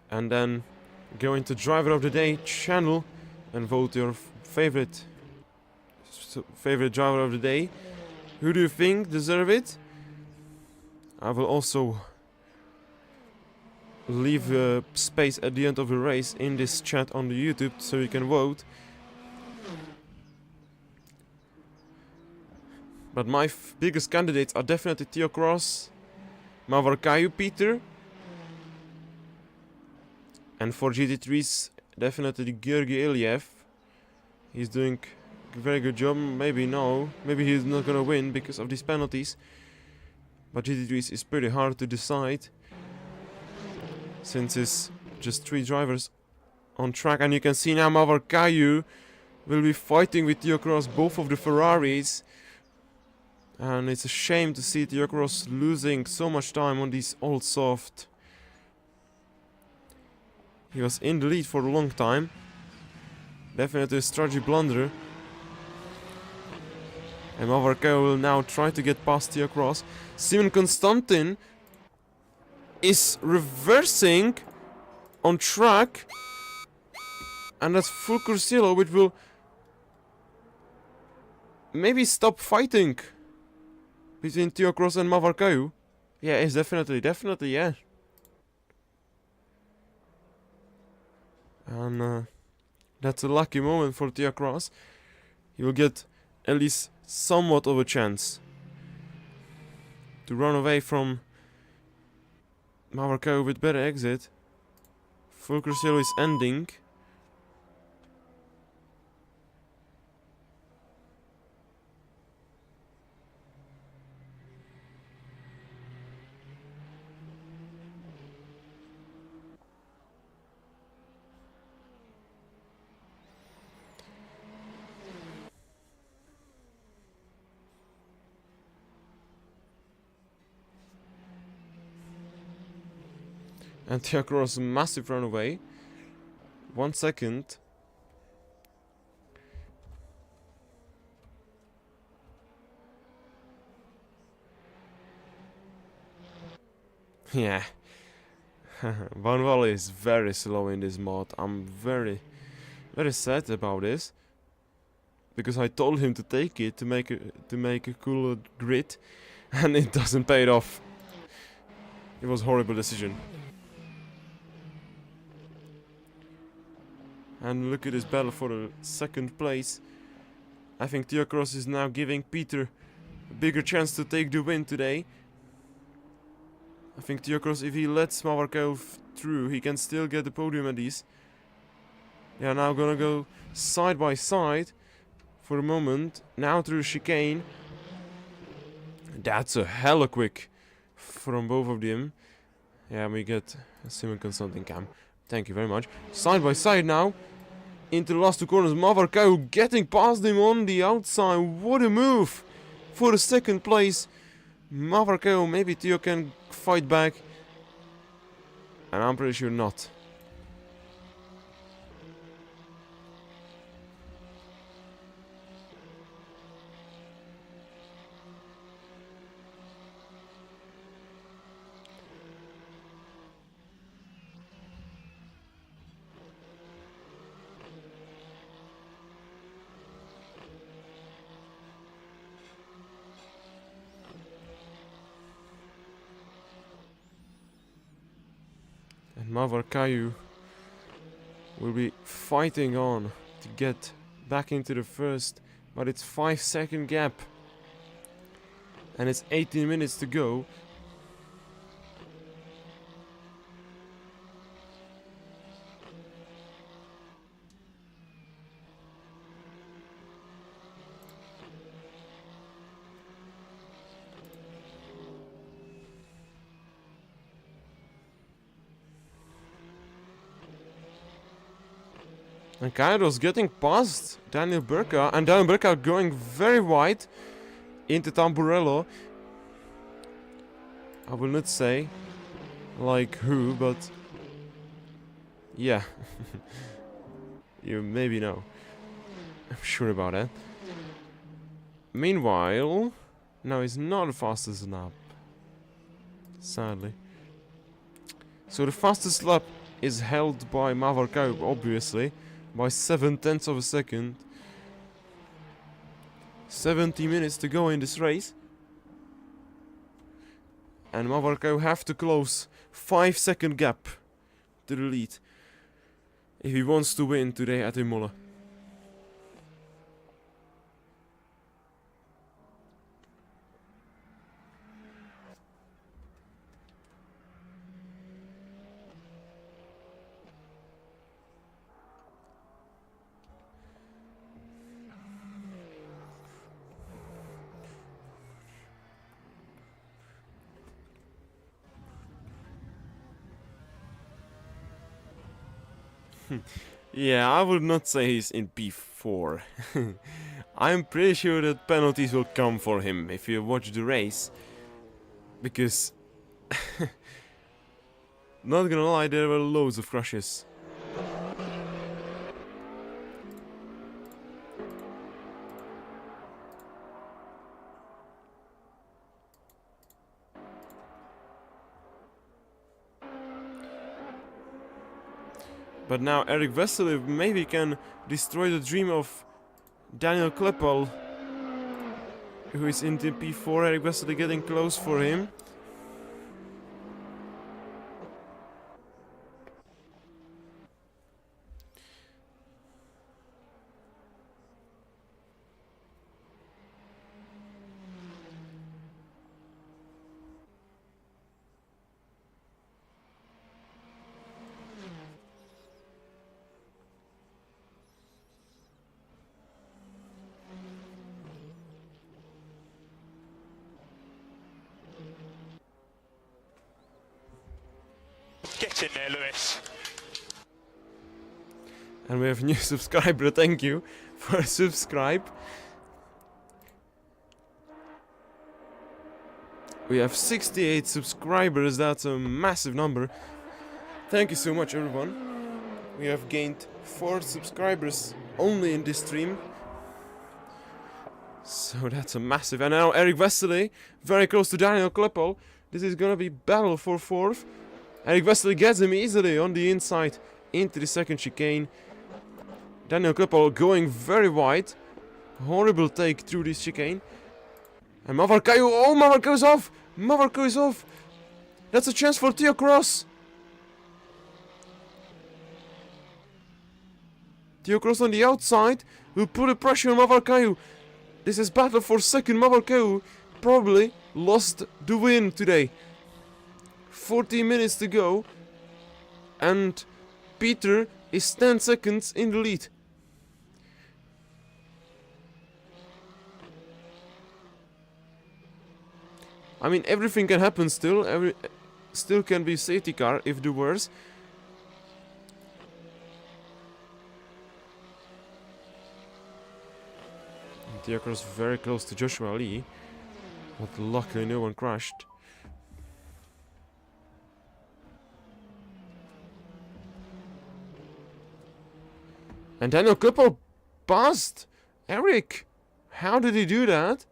Speaker 1: and then go into Driver of the Day channel and vote your favorite driver of the day. Who do you think deserve it? I will also leave space at the end of the race in this chat on the YouTube so you can vote. But my biggest candidates are definitely Theo Cross, Mawar Kayu, Peter. And for GT3s, definitely Georgi Ilyev. He's doing a very good job. Maybe no. Maybe he's not gonna win because of these penalties. But GT3s is pretty hard to decide, since it's just 3 drivers on track. And you can see now Mawar Kayu will be fighting with Theo Cross, both of the Ferraris. And it's a shame to see Theo Cross losing so much time on these old soft. He was in the lead for a long time. Definitely a strategy blunder. And Mawar Kayu will now try to get past Theo Cross. Simon Constantin is reversing on track. And that's full Cursillo, which will maybe stop fighting between Theo Cross and Mawar Kayu. Yeah, it's definitely, yeah. And that's a lucky moment for Theo Cross. He will get at least somewhat of a chance to run away from Mawar Kayu with better exit. Full Cursillo is ending. And Theo Cross, massive runaway. 1 second. Yeah. Van Wall is very slow in this mod. I'm very sad about this. Because I told him to take it to make a cooler grid, and it doesn't pay it off. It was a horrible decision. And look at this battle for the second place. I think Theocross is now giving Peter a bigger chance to take the win today. I think Theocross, if he lets Mawar Kayu through, he can still get the podium at these. They are now gonna go side by side for a moment. Now through the chicane. That's a hella quick from both of them. Yeah, we get a Simon Consulting cam. Thank you very much. Side by side now. Into the last two corners. Mawar Kayu getting past him on the outside. What a move for the second place. Mawar Kayu, maybe Theo can fight back. And I'm pretty sure not. And Mawar Kayu will be fighting on to get back into the first, but it's 5-second gap. And it's 18 minutes to go. And Kairos getting past Daniel Burka, and Daniel Burka going very wide into Tamburello. I will not say like who, but yeah. You maybe know. I'm sure about that. Meanwhile, no, he's not the fastest lap. Sadly. So the fastest lap is held by Mawar Kayu, obviously. By 7/10 of a second. 70 minutes to go in this race. And Mawar Kayu have to close 5-second gap to the lead if he wants to win today at Imola. Yeah, I would not say he's in P4. I'm pretty sure that penalties will come for him if you watch the race. Because, not gonna lie, there were loads of crashes. But now Eric Vesely maybe can destroy the dream of Daniel Kleppel, who is in the P4. Eric Vesely getting close for him.
Speaker 2: Get in there, Lewis.
Speaker 1: And we have a new subscriber, thank you for subscribe. We have 68 subscribers, that's a massive number. Thank you so much everyone. We have gained 4 subscribers only in this stream. So that's a massive. And now Eric Vesely, very close to Daniel Kleppel. This is gonna be battle for fourth. Eric Vesely gets him easily on the inside into the second chicane. Daniel Klippel going very wide. Horrible take through this chicane. And Mawar Kayu, oh, Mawar Kayu is off! Mawar Kayu is off! That's a chance for Theo Cross! Theo Cross on the outside will put a pressure on Mawar Kayu. This is battle for second. Mawar Kayu probably lost the win today. 40 minutes to go. And Peter is 10 seconds in the lead. I mean, everything can happen still. Still can be safety car if the worst. Theo Cross very close to Joshua Lee, but luckily no one crashed. And Daniel Klippel passed Eric. How did he do that?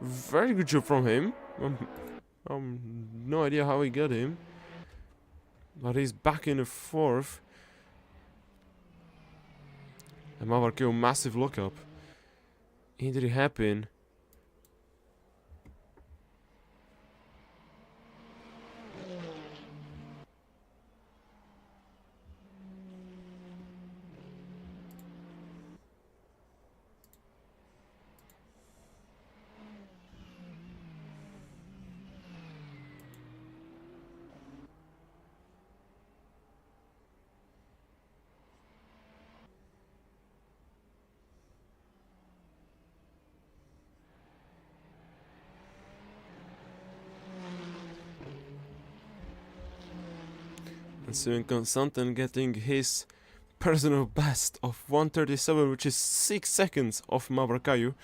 Speaker 1: Very good job from him. No idea how he got him, but he's back in the fourth. And Mawar Kayu, massive lockup. Did it happen? And Sven Constantin getting his personal best of 1:37, which is 6 seconds off Mawar Kayu.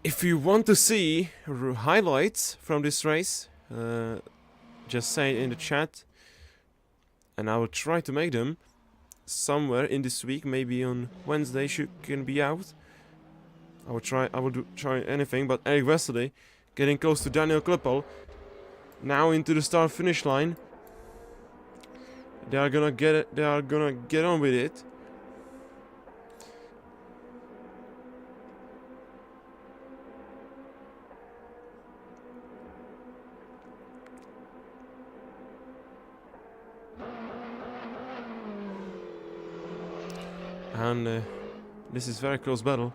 Speaker 1: If you want to see highlights from this race, just say it in the chat, and I will try to make them somewhere in this week. Maybe on Wednesday can be out. I will try anything. But Eric Vesely getting close to Daniel Klippel, now into the start finish line. They are gonna get it. They are gonna get on with it. And this is very close battle.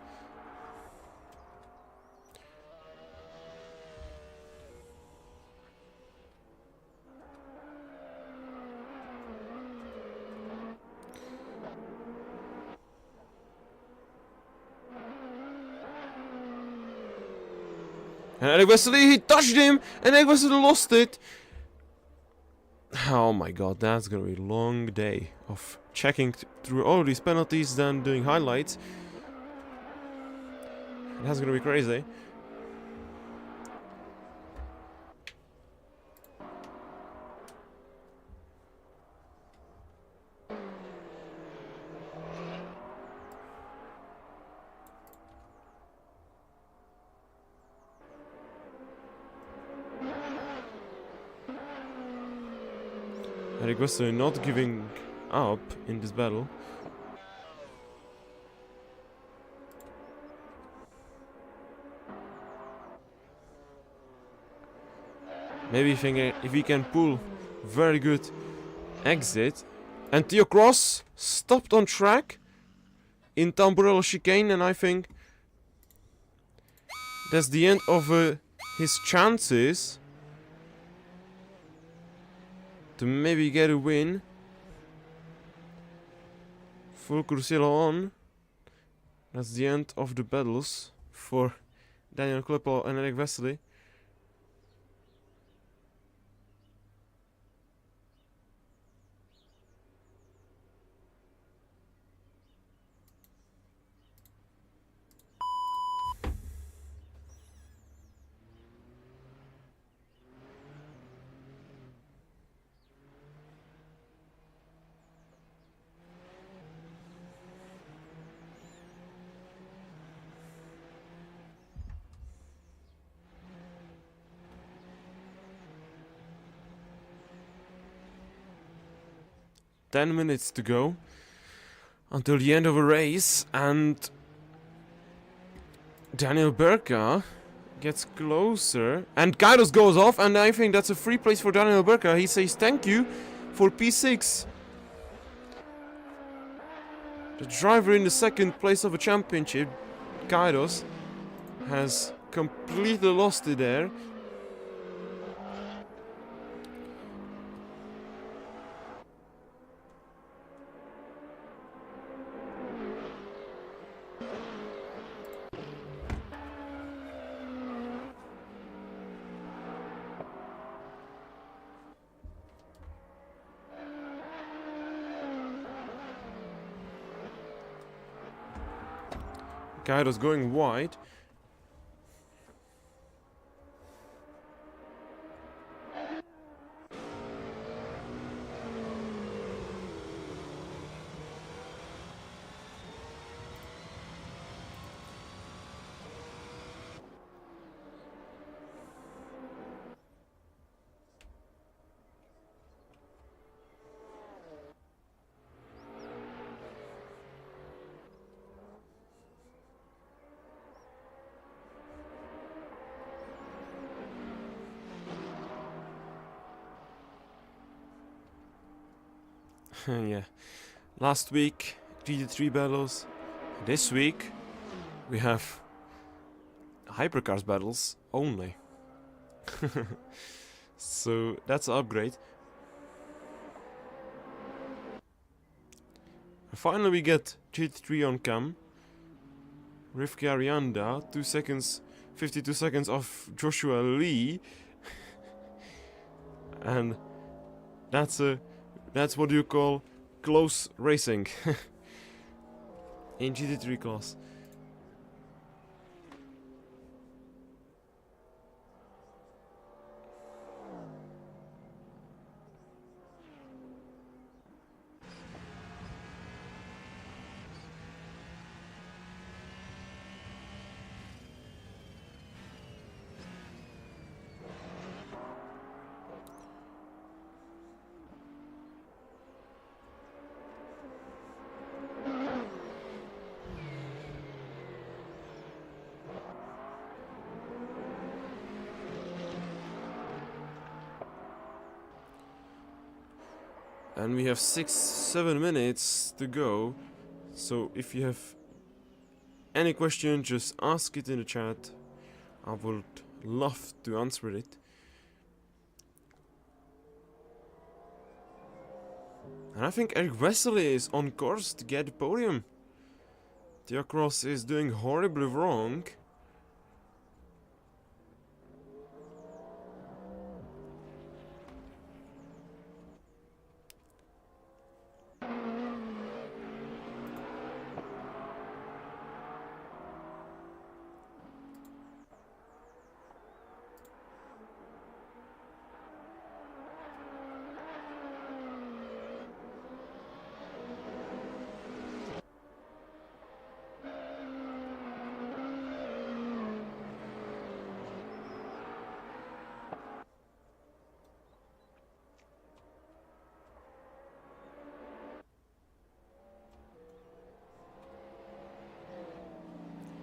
Speaker 1: And Eric Vesely, he touched him, and Eric Vesely lost it. Oh my god, that's gonna be a long day of checking through all these penalties, then doing highlights. That's gonna be crazy. Eric Vesely not giving up in this battle. Maybe if he can pull very good exit. And Theo Cross stopped on track in Tamburello chicane, and I think that's the end of his chances to maybe get a win. Full Crucial on. That's the end of the battles for Daniel Klippel and Eric Vesely. 10 minutes to go until the end of a race, and Daniel Berka gets closer, and Kairos goes off, and I think that's a free place for Daniel Berka. He says thank you for P6. The driver in the second place of a championship, Kairos, has completely lost it there. Kairos going wide. Yeah. Last week, GT3 battles. This week, we have hypercars battles only. So that's an upgrade. Finally, we get GT3 on cam. Rivki Arianda, 2 seconds, 52 seconds off Joshua Lee. And that's what you call close racing in GT3 class. And we have 6-7 minutes to go, so if you have any question, just ask it in the chat. I would love to answer it. And I think Eric Wesley is on course to get the podium. Theocross is doing horribly wrong.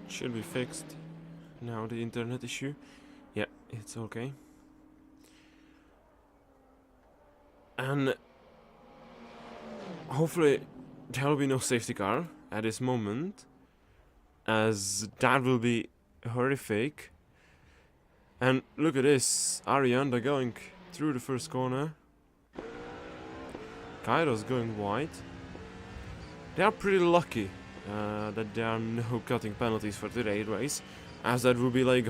Speaker 1: Should be fixed now, the internet issue. Yeah, it's okay. And hopefully there will be no safety car at this moment, as that will be horrific. And look at this, Arianda going through the first corner. Kairos going wide. They are pretty lucky that there are no cutting penalties for today's race, as that will be like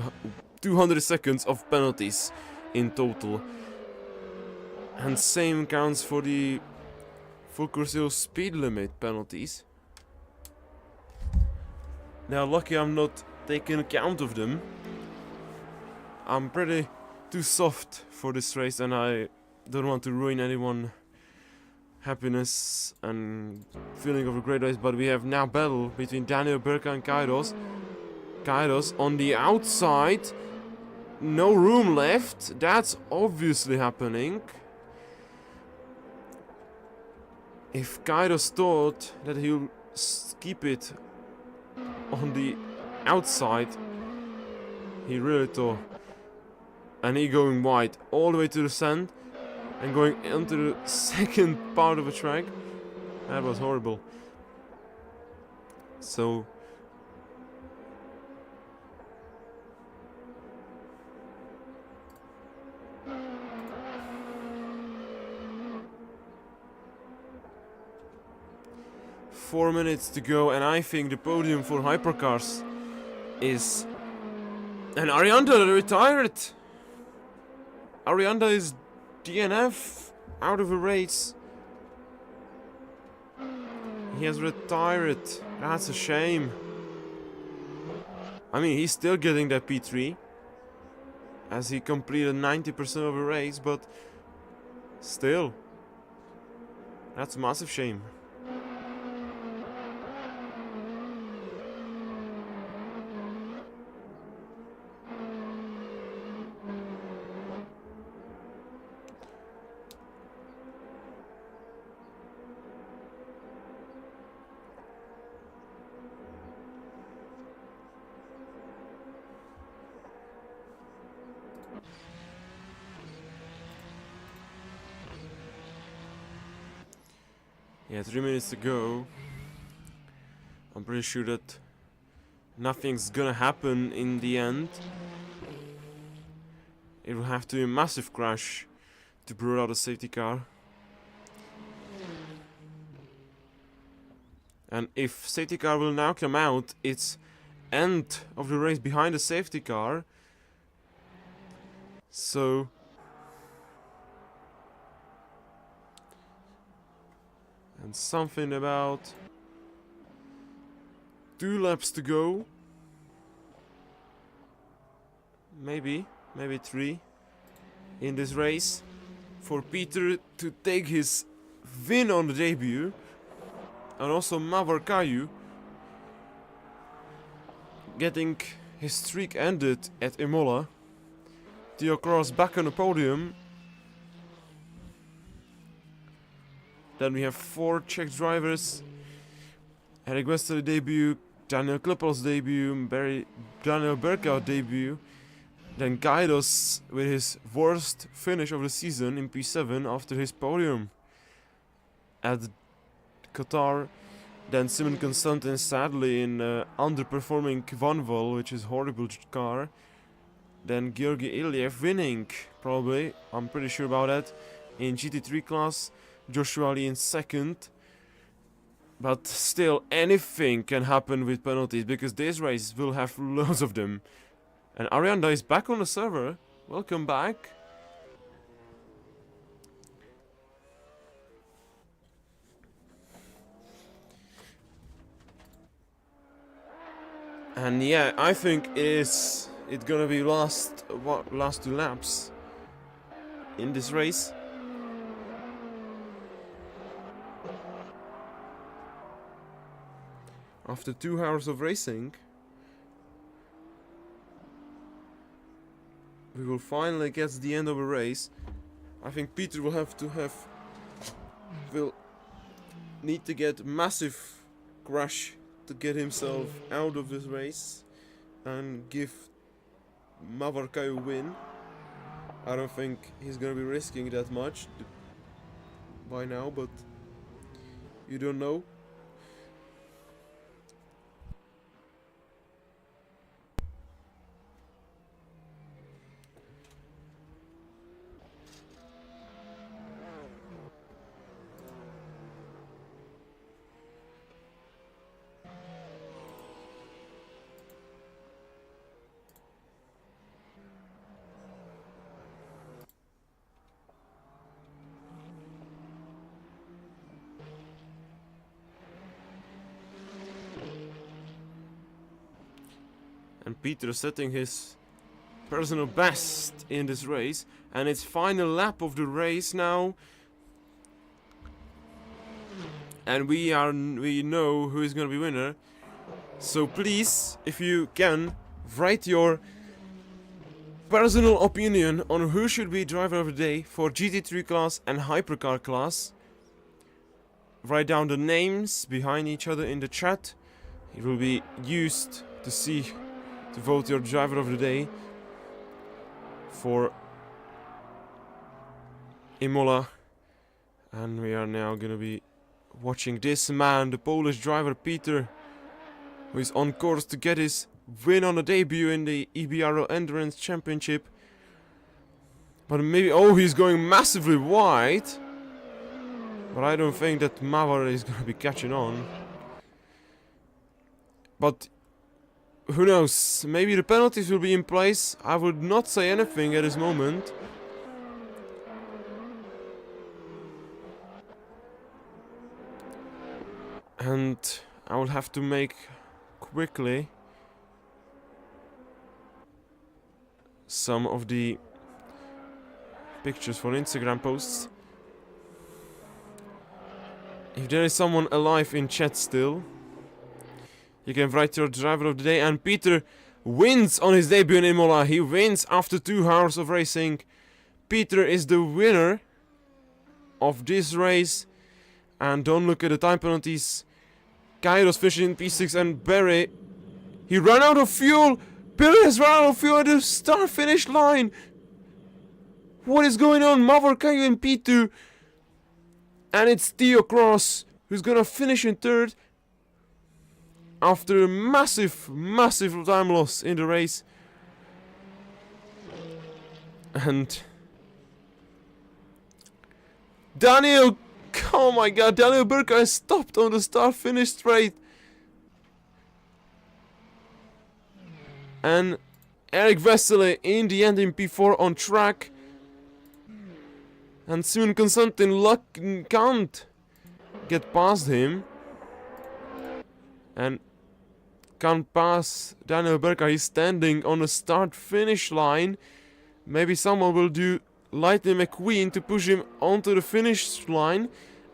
Speaker 1: 200 seconds of penalties in total. And same counts for the full Corsa speed limit penalties. Now lucky I'm not taking account of them. I'm pretty too soft for this race, and I don't want to ruin anyone's happiness and feeling of a great race. But we have now battle between Daniel Berka and Kairos. Kairos on the outside, no room left. That's obviously happening. If Kairos thought that he'll keep it on the outside, he really thought. And he going wide all the way to the sand and going into the second part of the track. That was horrible. So four minutes to go, and I think the podium for hypercars is... And Arianda retired! Arianda is DNF out of a race. He has retired. That's a shame. I mean, he's still getting that P3 as he completed 90% of the race, but still, that's a massive shame. Yeah, 3 minutes to go. I'm pretty sure that nothing's gonna happen in the end. It will have to be a massive crash to brew out a safety car. And if safety car will now come out, it's end of the race behind the safety car. So and something about 2 laps to go. Maybe 3 in this race for Peter to take his win on the debut. And also Mawar Kayu getting his streak ended at Imola. Theo Cross back on the podium. Then we have 4 Czech drivers. Eric Wester's debut, Daniel Klippel's debut, Daniel Berkhout debut. Then Kairos with his worst finish of the season in P7 after his podium at Qatar. Then Simon Constantin sadly in underperforming Vanwall, which is horrible car. Then Georgi Iliev winning, probably, I'm pretty sure about that, in GT3 class. Joshua Lee in second. But still, anything can happen with penalties, because this race will have loads of them. And Arianda is back on the server. Welcome back. And yeah, I think it's gonna be last 2 laps in this race. After 2 hours of racing, we will finally get to the end of a race. I think Peter will need to get massive crash to get himself out of this race and give Mawar Kayu win. I don't think he's gonna be risking that much by now, but you don't know. And Peter setting his personal best in this race, and it's final lap of the race now, and we know who is gonna be winner. So please, if you can, write your personal opinion on who should be driver of the day for GT3 class and hypercar class. write down the names behind each other in the chat. It will be used to vote your driver of the day for Imola. And we are now gonna be watching this man, the Polish driver Peter, who is on course to get his win on the debut in the EBRL Endurance Championship. But maybe, oh, he's going massively wide. But I don't think that Mawar is gonna be catching on. But who knows? Maybe the penalties will be in place. I would not say anything at this moment. And I will have to make quickly some of the pictures for Instagram posts. If there is someone alive in chat still, you can write your driver of the day. And Peter wins on his debut in Imola. He wins after 2 hours of racing. Peter is the winner of this race. And don't look at the time penalties. Kairos finishing in P6 and Barry. He ran out of fuel. Barry has run out of fuel at the start finish line. What is going on? Mawar Kayu in P2. And it's Theo Cross who's gonna finish in 3rd. After a massive time loss in the race. And Daniel, oh my god, Daniel Burka has stopped on the start-finish straight. And Eric Vesely in the end in P4 on track. And soon Konstantin can't get past him. And can't pass Daniel Burka. He's standing on the start-finish line. Maybe someone will do Lightning McQueen to push him onto the finish line.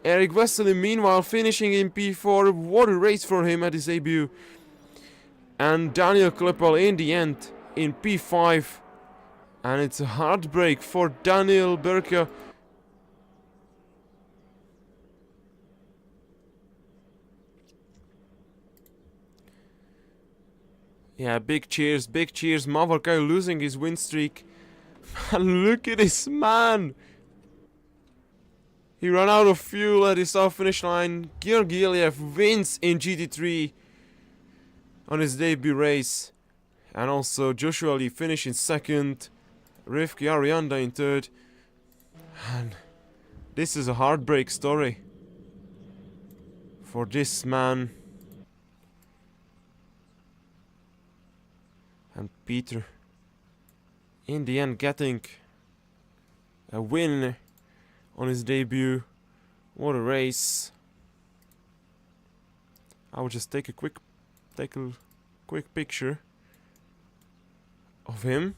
Speaker 1: Eric Vesely meanwhile finishing in P4. What a race for him at his debut. And Daniel Kleppel in the end in P5. And it's a heartbreak for Daniel Burka. Yeah, big cheers. Mawar Kayu losing his win streak. And look at this man. He ran out of fuel at his start-finish line. Georgiev wins in GT3 on his debut race. And also Joshua Lee finished in 2nd. Rivki Arianda in 3rd. And this is a heartbreak story for this man. And Peter in the end getting a win on his debut. What a race. I will just take a quick picture of him.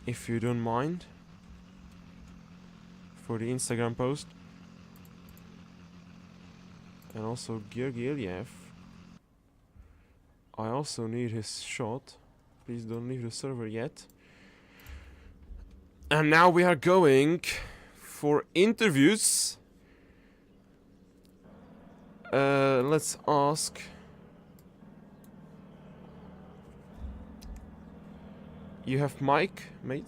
Speaker 1: If you don't mind, for the Instagram post. And also Georgiev. I also need his shot. Please don't leave the server yet. And now we are going for interviews. Let's ask. You have mic, mate?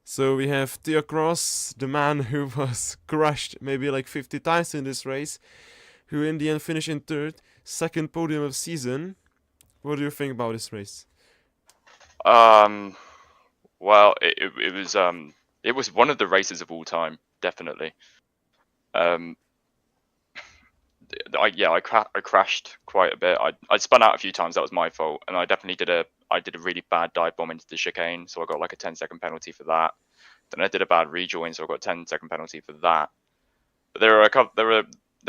Speaker 1: So we have Theo Cross, the man who was crushed maybe like 50 times in this race, who in the end finished in third, second podium of season. What do you think about this race?
Speaker 3: Well, it was one of the races of all time, definitely. I crashed quite a bit. I spun out a few times. That was my fault, and I definitely did a really bad dive bomb into the chicane, so I got like a 10-second penalty for that. Then I did a bad rejoin, so I got a 10-second penalty for that. But there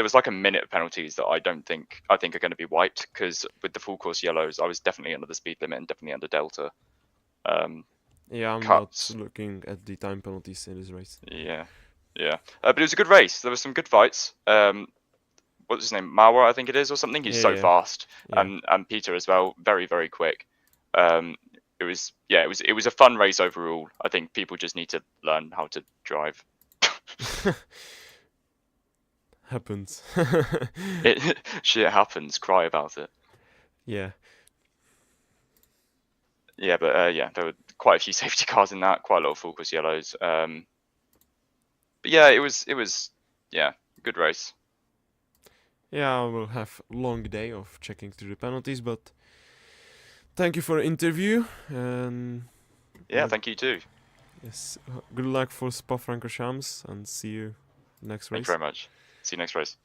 Speaker 3: was like a minute of penalties that I think are going to be wiped, because with the full course yellows, I was definitely under the speed limit and definitely under delta.
Speaker 1: Yeah, I'm
Speaker 3: Cuts.
Speaker 1: not looking at the time penalties in this race.
Speaker 3: Yeah. But it was a good race. There were some good fights. What's his name? Mawar, I think it is, or something. He's so
Speaker 1: Yeah.
Speaker 3: fast.
Speaker 1: Yeah.
Speaker 3: And Peter as well, very, very quick. It was a fun race overall. I think people just need to learn how to drive.
Speaker 1: Happens.
Speaker 3: Shit happens. Cry about it.
Speaker 1: Yeah.
Speaker 3: Yeah, but there were quite a few safety cars in that. Quite a lot of full course yellows. But yeah, it was good race.
Speaker 1: Yeah, I will have a long day of checking through the penalties, but thank you for the interview, and
Speaker 3: Yeah, thank you too.
Speaker 1: yes, good luck for Spa-Francorchamps, and see you next race.
Speaker 3: Thank you very much. See you next race.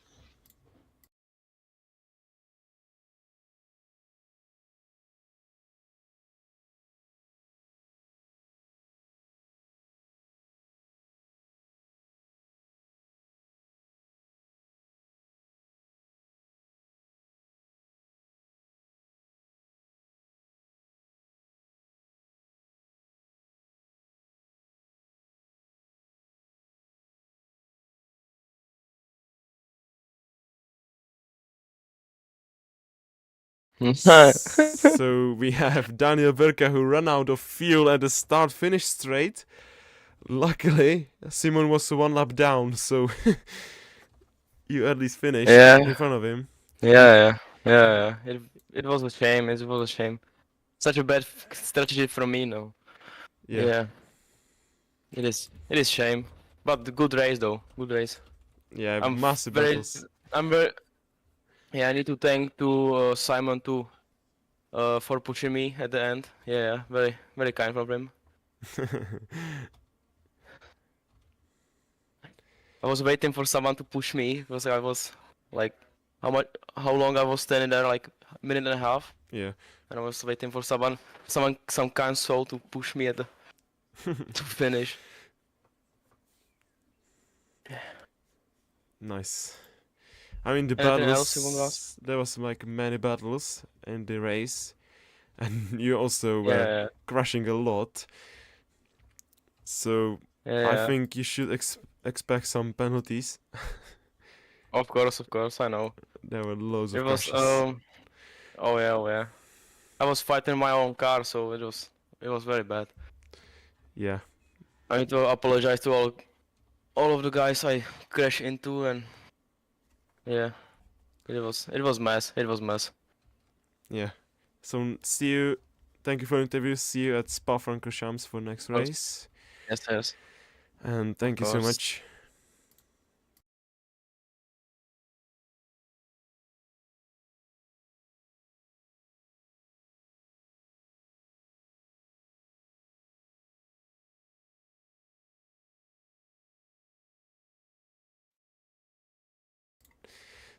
Speaker 1: So we have Daniel Burka, who ran out of fuel at the start-finish straight. Luckily, Simon was one lap down, so you at least finished in front of him.
Speaker 4: Yeah. It was a shame. It was a shame. Such a bad strategy from me, no.
Speaker 1: Yeah.
Speaker 4: It is. It is shame. But the good race though. Good race.
Speaker 1: Yeah,
Speaker 4: I'm
Speaker 1: massive
Speaker 4: very.
Speaker 1: battles.
Speaker 4: I'm very. Yeah, I need to thank to Simon too, for pushing me at the end. Yeah, very very kind from him. I was waiting for someone to push me because I was like, how long I was standing there, like a minute and a half,
Speaker 1: Yeah.
Speaker 4: and I was waiting for some kind soul to push me at the to finish.
Speaker 1: Nice. I mean, the
Speaker 4: Anything else you want to ask?
Speaker 1: battles. There was like many battles in the race, and you also were
Speaker 4: Yeah,
Speaker 1: crashing a lot. So
Speaker 4: yeah.
Speaker 1: I think you should expect some penalties.
Speaker 4: Of course, I know.
Speaker 1: There were loads
Speaker 4: It
Speaker 1: of
Speaker 4: was
Speaker 1: crashes.
Speaker 4: oh yeah. I was fighting my own car, so it was very bad.
Speaker 1: Yeah.
Speaker 4: I need to apologize to all of the guys I crashed into, and yeah, it was mess. It was mess.
Speaker 1: Yeah. So see you. Thank you for the interview. See you at Spa-Francorchamps for next
Speaker 4: Course.
Speaker 1: race.
Speaker 4: Yes.
Speaker 1: And thank you so
Speaker 4: course.
Speaker 1: much.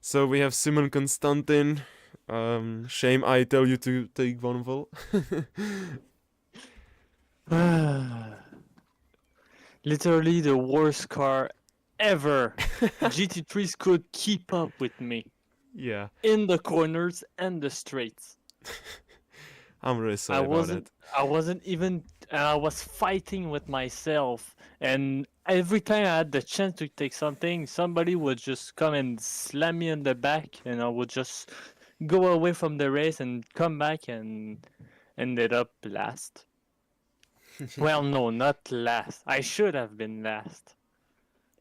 Speaker 1: So we have Simon Constantin. Shame I tell you to take one vol.
Speaker 5: Literally the worst car ever. GT3s could keep up with me
Speaker 1: Yeah,
Speaker 5: in the corners and the straights.
Speaker 1: I'm really sorry about that.
Speaker 5: I wasn't even. I was fighting with myself, and every time I had the chance to take something, somebody would just come and slam me in the back, and I would just go away from the race and come back and ended up last. Well, no, not last. I should have been last.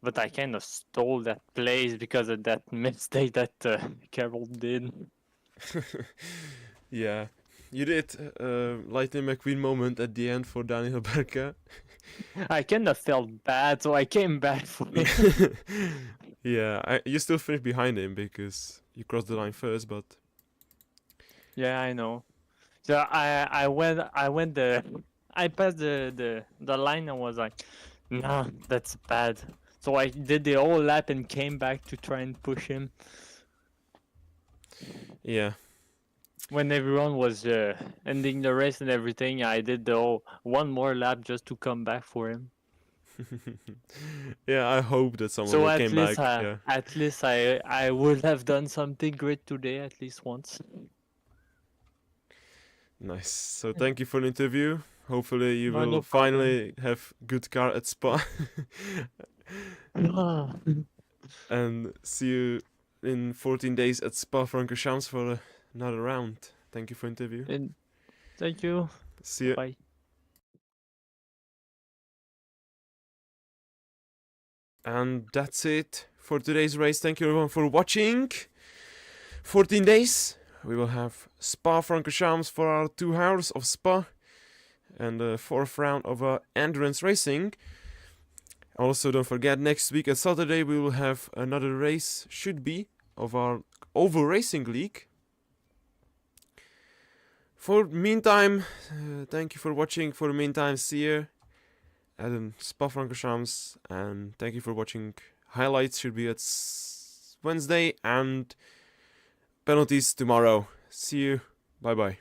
Speaker 5: But I kind of stole that place because of that mistake that Carol did.
Speaker 1: Yeah, you did. Lightning McQueen moment at the end for Daniel Berka.
Speaker 5: I kind of felt bad, so I came back for it.
Speaker 1: Yeah, you still finished behind him because you crossed the line first, but
Speaker 5: Yeah, I know. So I passed the line and was like, nah, that's bad. So I did the whole lap and came back to try and push him
Speaker 1: yeah.
Speaker 5: when everyone was ending the race and everything. I did the whole one more lap just to come back for him.
Speaker 1: Yeah, I hope that someone
Speaker 5: So
Speaker 1: will
Speaker 5: at
Speaker 1: came
Speaker 5: least
Speaker 1: back. Yeah.
Speaker 5: at least I would have done something great today at least once.
Speaker 1: Nice. So thank you for the interview. Hopefully you
Speaker 5: No,
Speaker 1: will
Speaker 5: no
Speaker 1: finally have good car at Spa. And see you in 14 days at Spa-Francorchamps for another round. Thank you for interview.
Speaker 5: And thank you.
Speaker 1: See you.
Speaker 5: Bye.
Speaker 1: And that's it for today's race. Thank you everyone for watching. 14 days. We will have Spa-Francorchamps for our 2 hours of Spa. And the 4th round of endurance racing. Also, don't forget, next week at Saturday we will have another race, should be, of our Oval Racing League. For meantime, thank you for watching. For the meantime, see you at Spa-Francorchamps, and thank you for watching. Highlights should be at Wednesday, and penalties tomorrow. See you. Bye bye.